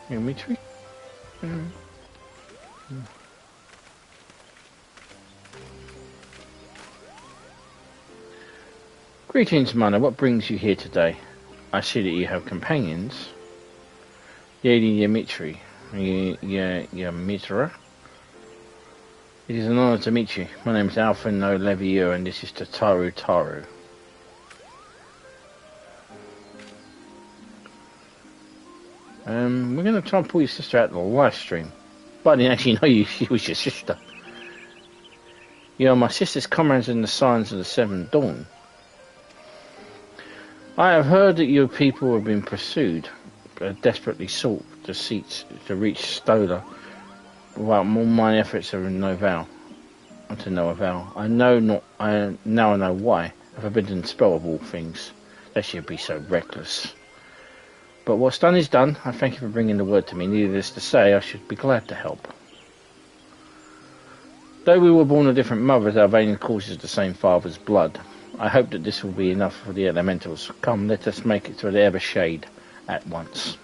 Ymitra? Greetings, Mana. What brings you here today? I see that you have companions. Lady Ymitra. Ymitra. It is an honor to meet you. My name is Alphino Levieux, and this is Tataru. We're going to try and pull your sister out of the live stream. But I didn't actually know she was your sister. You are my sister's comrades in the Signs of the Seventh Dawn. I have heard that your people have been pursued, desperately sought to reach Stola. Well, all my efforts are in no avail. To no avail. I know why. A forbidden spell of all things. They should be so reckless. But what's done is done. I thank you for bringing the word to me. Needless to say, I should be glad to help. Though we were born of different mothers, our vein courses the same father's blood. I hope that this will be enough for the elementals. Come, let us make it to the Evershade at once.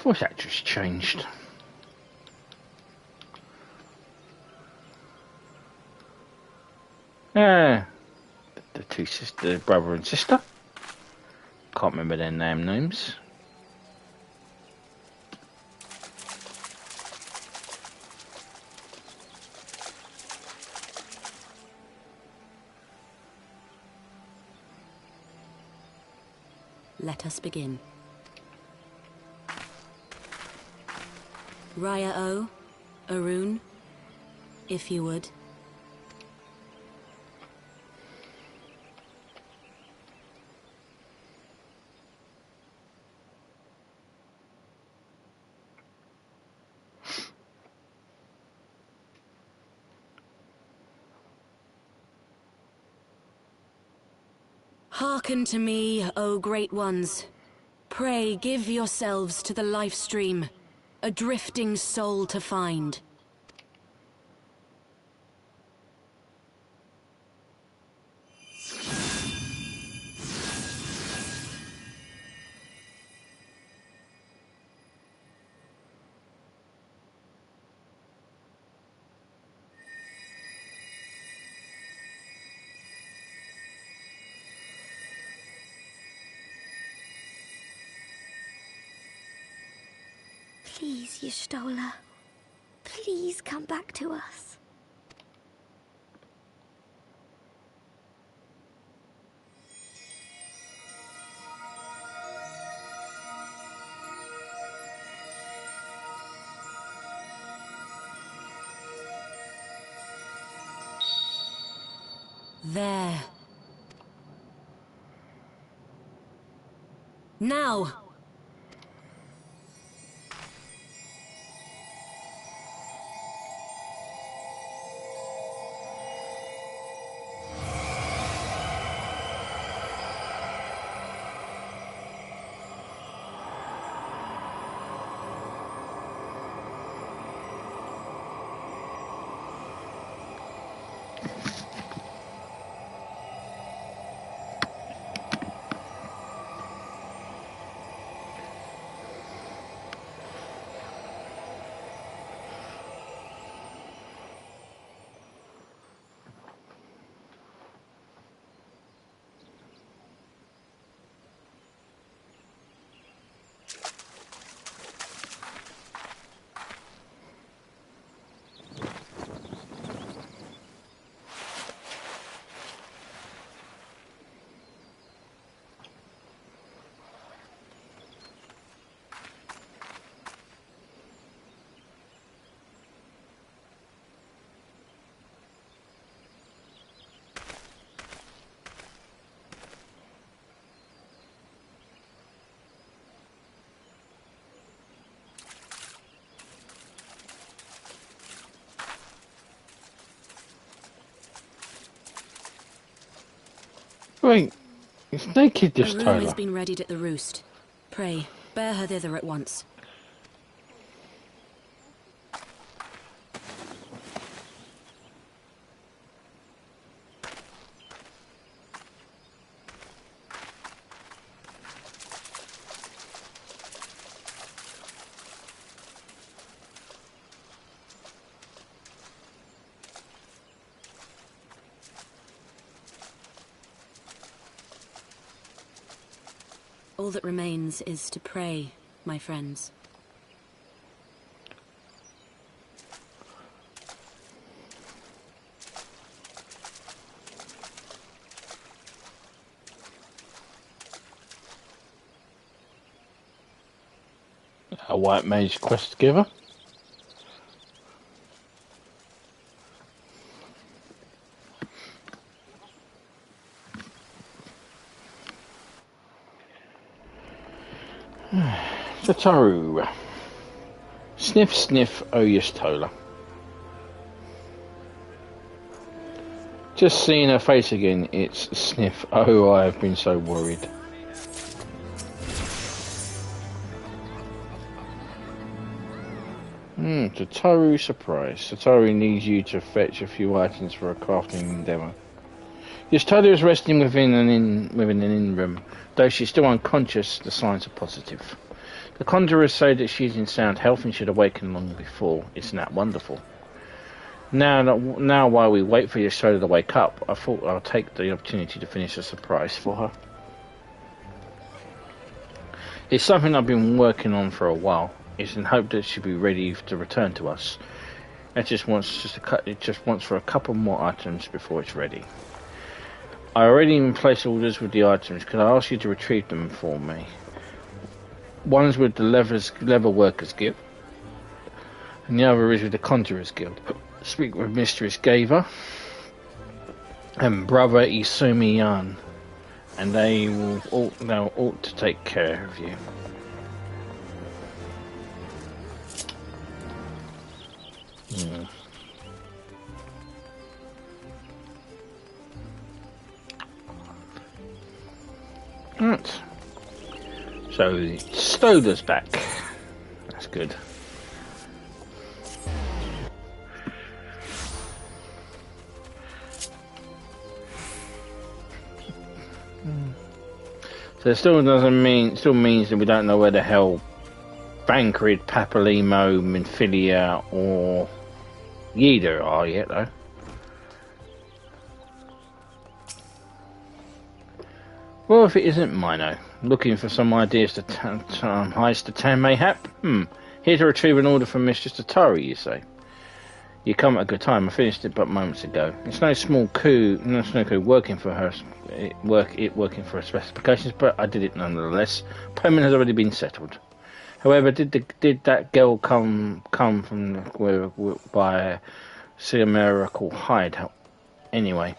Voice actress changed. The two sisters, brother and sister. Can't remember their names. Let us begin. Raya O, Arun, if you would. Hearken to me, O great ones. Pray give yourselves to the life stream, a drifting soul to find. Please, Y'shtola. Please come back to us. There. Now! Wait, it's naked, this A room Tyler. has been readied at the roost. Pray, bear her thither at once. All that remains is to pray, my friends. A white mage quest giver. Satoru. Sniff, sniff, oh Y'shtola. Just seeing her face again, it's sniff, oh I have been so worried. Satoru surprise. Satoru needs you to fetch a few items for a crafting endeavour. Y'shtola is resting within an inn room. Though she's still unconscious, the signs are positive. The conjurers say that she's in sound health and should awaken long before. Isn't that wonderful? Now while we wait for Y'shtola to wake up, I thought I'll take the opportunity to finish a surprise for her. It's something I've been working on for a while. It's in hope that she'll be ready to return to us. It just wants for a couple more items before it's ready. I already placed orders with the items. Could I ask you to retrieve them for me? One's with the Leather Workers Guild, and the other is with the Conjurers Guild. Speak with Mistress Gaver and Brother Isumiyan, and they ought to take care of you. Right. So the Stoder's back. That's good. So it still means that we don't know where the hell Bankrid, Papalimo, Minfilia or Yida are yet though. Well, if it isn't Mino, looking for some ideas to heist the town mayhap? Here to retrieve an order from Mistress Tataru, you say? You come at a good time. I finished it but moments ago. It's no small coup, working for her specifications, but I did it nonetheless. Payment has already been settled. However, did that girl come from by Siamerical hide? Anyway,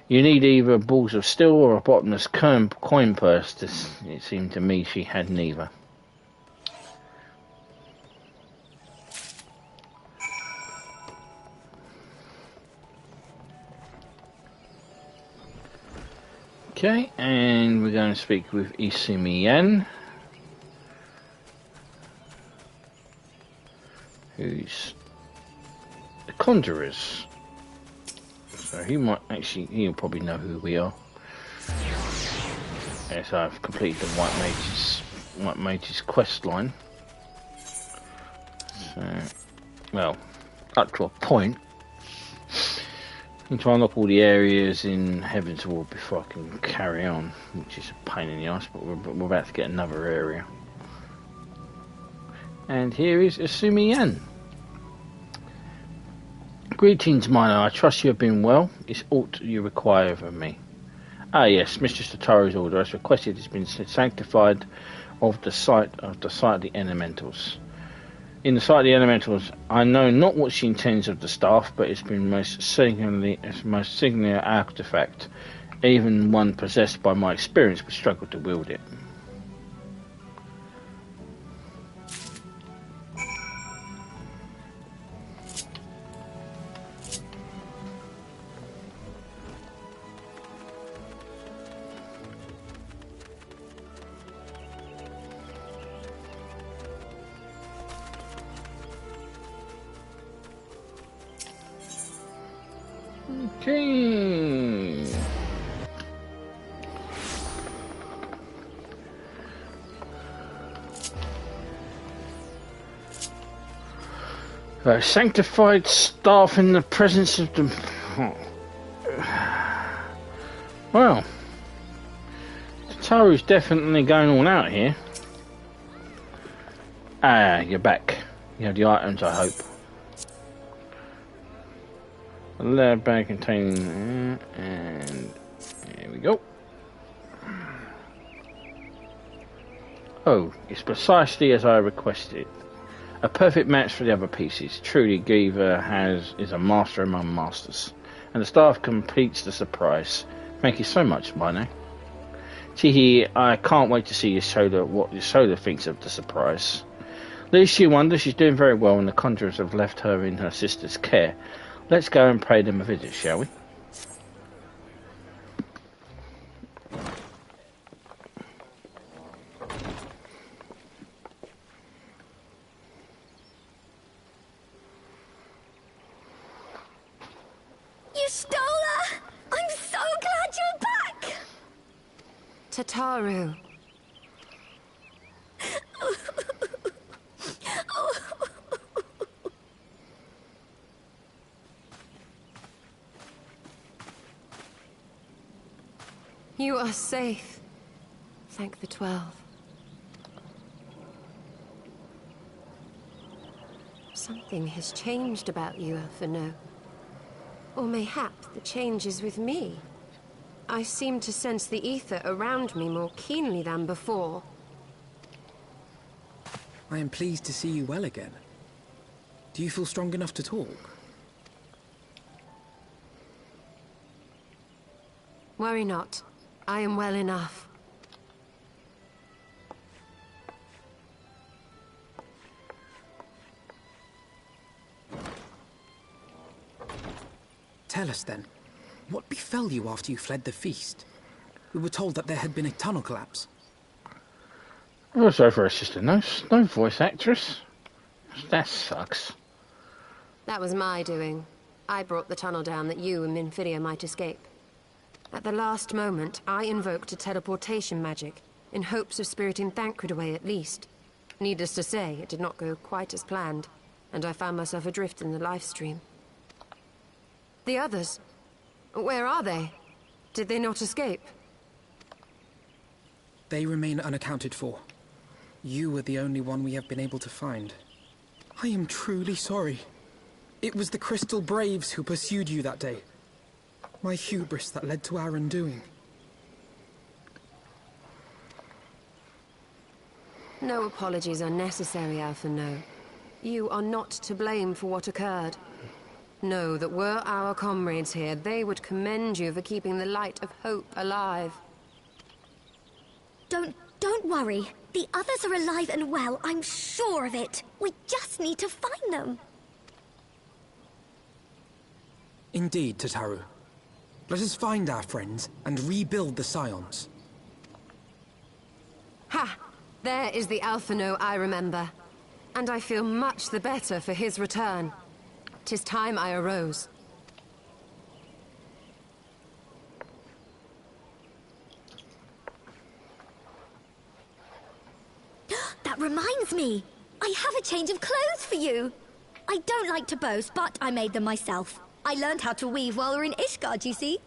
you need either balls of steel or a bottomless coin purse. It seemed to me she had neither. Okay, and we're going to speak with Isumi-Yan, who's the Conjurers. So he'll probably know who we are. Yes, I've completed the White Mage's quest line. So, well, up to a point. I'm trying to unlock all the areas in Heavensward before I can carry on, which is a pain in the ass, but we're about to get another area. And here is Isumi-Yan. Greetings, miner. I trust you have been well. It's aught you require of me. Ah, yes, Mistress Tataru's order, as requested, has been sanctified of the site of the elementals. In the sight of the elementals, I know not what she intends of the staff, but it's been most singularly an artifact. Even one possessed by my experience would struggle to wield it. Okay. Sanctified staff in the presence of the... Well, Tataru's definitely going all out here. Ah, you're back. You have the items, I hope. A leather bag containing, and here we go. Oh, it's precisely as I requested. A perfect match for the other pieces. Truly, Giva is a master among masters, and the staff completes the surprise. Thank you so much, Mino. Tihi, I can't wait to see what your Soda thinks of the surprise. Least she wonders, she's doing very well, and the conjurers have left her in her sister's care. Let's go and pay them a visit, shall we? You stole her! I'm so glad you're back! Tataru. You are safe. Thank the 12. Something has changed about you, Alphino. Or mayhap the change is with me. I seem to sense the ether around me more keenly than before. I am pleased to see you well again. Do you feel strong enough to talk? Worry not. I am well enough. Tell us then, what befell you after you fled the feast? We were told that there had been a tunnel collapse. Oh, sorry for her sister. No voice actress. That sucks. That was my doing. I brought the tunnel down that you and Minfidia might escape. At the last moment, I invoked a teleportation magic, in hopes of spiriting Thancred away at least. Needless to say, it did not go quite as planned, and I found myself adrift in the life stream. The others? Where are they? Did they not escape? They remain unaccounted for. You were the only one we have been able to find. I am truly sorry. It was the Crystal Braves who pursued you that day. My hubris that led to our undoing. No apologies are necessary, Alphino. You are not to blame for what occurred. Know that were our comrades here, they would commend you for keeping the light of hope alive. Don't worry. The others are alive and well, I'm sure of it. We just need to find them. Indeed, Tataru. Let us find our friends and rebuild the Scions. Ha! There is the Alphino I remember. And I feel much the better for his return. 'Tis time I arose. That reminds me. I have a change of clothes for you. I don't like to boast, but I made them myself. I learned how to weave while we were in Ishgard, you see.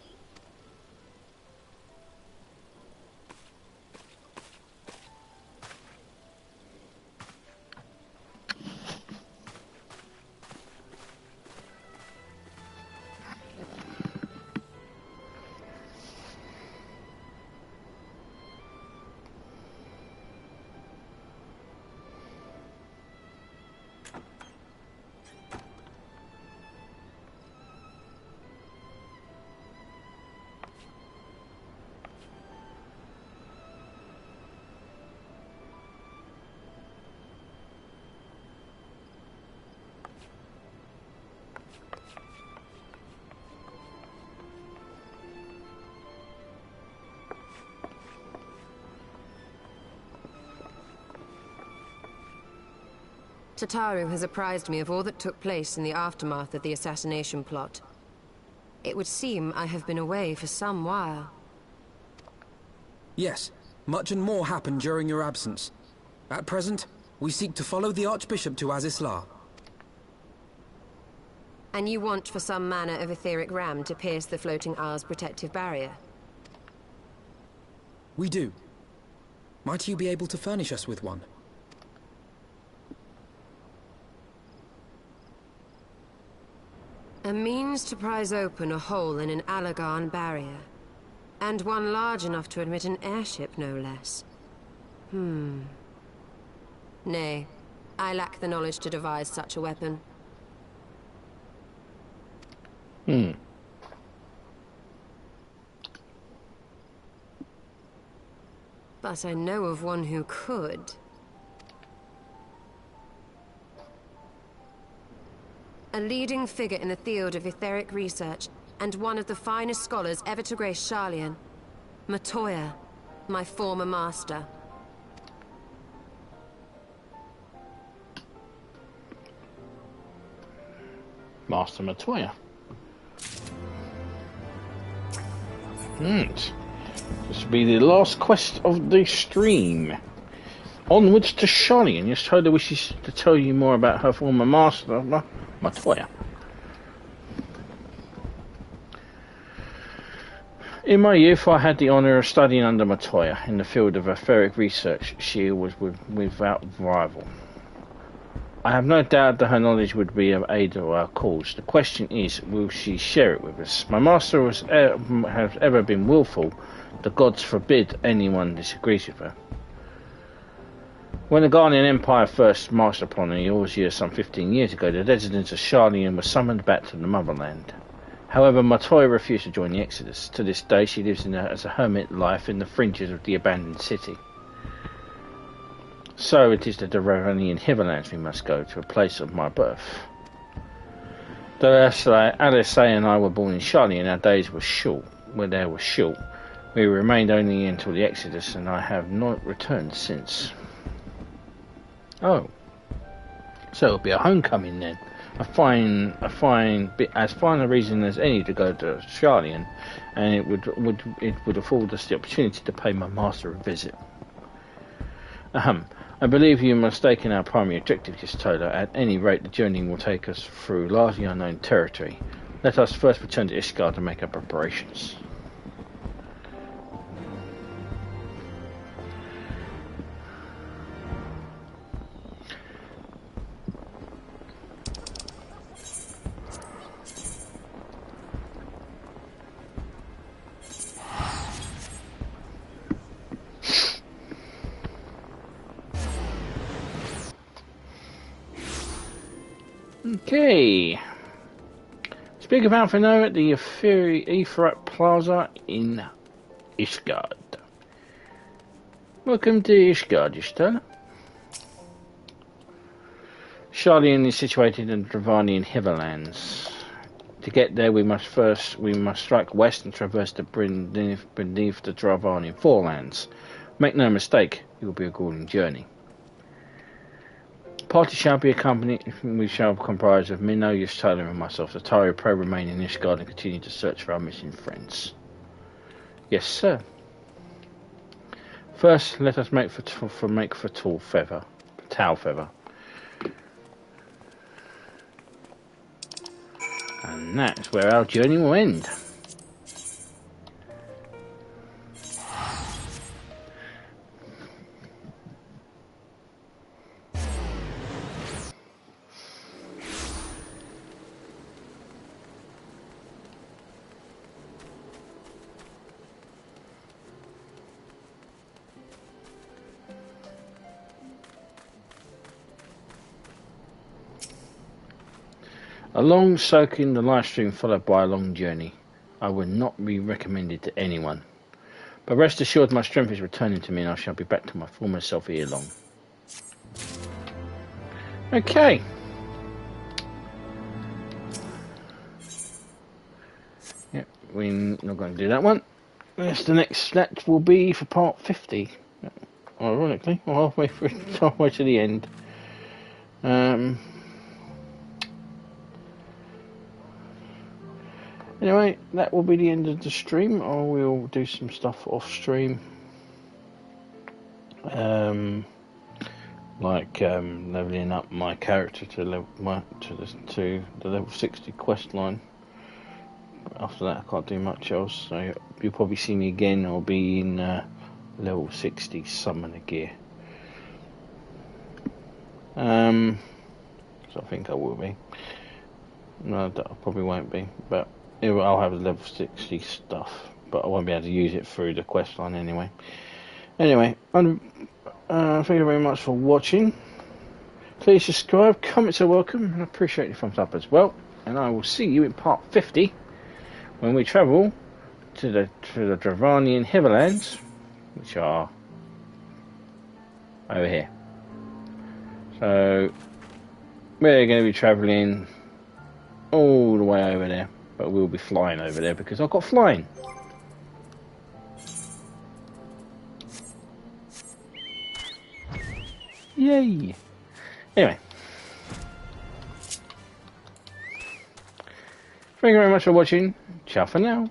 Tataru has apprised me of all that took place in the aftermath of the assassination plot. It would seem I have been away for some while. Yes, much and more happened during your absence. At present, we seek to follow the Archbishop to Azizla. And you want for some manner of etheric ram to pierce the floating isle's protective barrier? We do. Might you be able to furnish us with one? A means to prise open a hole in an Allagan barrier. And one large enough to admit an airship, no less. Nay, I lack the knowledge to devise such a weapon. But I know of one who could. A leading figure in the field of etheric research, and one of the finest scholars ever to grace Sharlayan. Matoya, my former master. Master Matoya. This will be the last quest of the stream. Onwards to Sharlayan. Yes, Hoda wishes to tell you more about her former master, Matoya. In my youth, I had the honour of studying under Matoya in the field of etheric research. She was without rival. I have no doubt that her knowledge would be of aid to our cause. The question is, will she share it with us? My master has ever been willful. The gods forbid anyone disagrees with her. When the Ghanaian Empire first marched upon the Eorzea some 15 years ago, the residents of Sharlayan were summoned back to the motherland. However, Matoya refused to join the exodus. To this day, she lives as a hermit life in the fringes of the abandoned city. So it is to the Ravanian Hiverlands we must go, to a place of my birth. Though Alice and I were born in Sharlayan, our days were short. We remained only until the exodus, and I have not returned since. Oh, so it'll be a homecoming then. As fine a reason as any to go to Sharlayan, and it would afford us the opportunity to pay my master a visit. I believe you are mistaken our primary objective, Jistola. At any rate, the journey will take us through largely unknown territory. Let us first return to Ishgard to make our preparations. Okay. Speak of Alphino at the Ephrat Plaza in Ishgard. Welcome to Ishgard, Ishtar. Shardian is situated in the Dravanian Heatherlands. To get there, we must strike west and traverse beneath the Dravanian Forelands. Make no mistake, it will be a grueling journey. The party shall be accompanied. We shall comprise of Minnow, Ystaler, and myself. The Tari pray remain in Ishgard and continue to search for our missing friends. Yes, sir. First, let us make for Tall Feather. And that's where our journey will end. A long soak in the live stream followed by a long journey. I would not be recommended to anyone. But rest assured my strength is returning to me and I shall be back to my former self ere long. Okay. Yep, we're not going to do that one. Yes, the next step will be for part 50. Ironically, halfway to the end. Anyway, that will be the end of the stream. I will do some stuff off stream, like leveling up my character to the level 60 quest line. After that, I can't do much else. So you'll probably see me again. I'll be in level 60 summoner gear. So I think I will be. No, I probably won't be, but. I'll have the level 60 stuff, but I won't be able to use it through the quest line anyway. Anyway, thank you very much for watching. Please subscribe, comments are welcome, and I appreciate your thumbs up as well. And I will see you in part 50 when we travel to the Dravanian Heatherlands, which are over here. So we're going to be travelling all the way over there. But we'll be flying over there because I've got flying. Yay! Anyway. Thank you very much for watching. Ciao for now.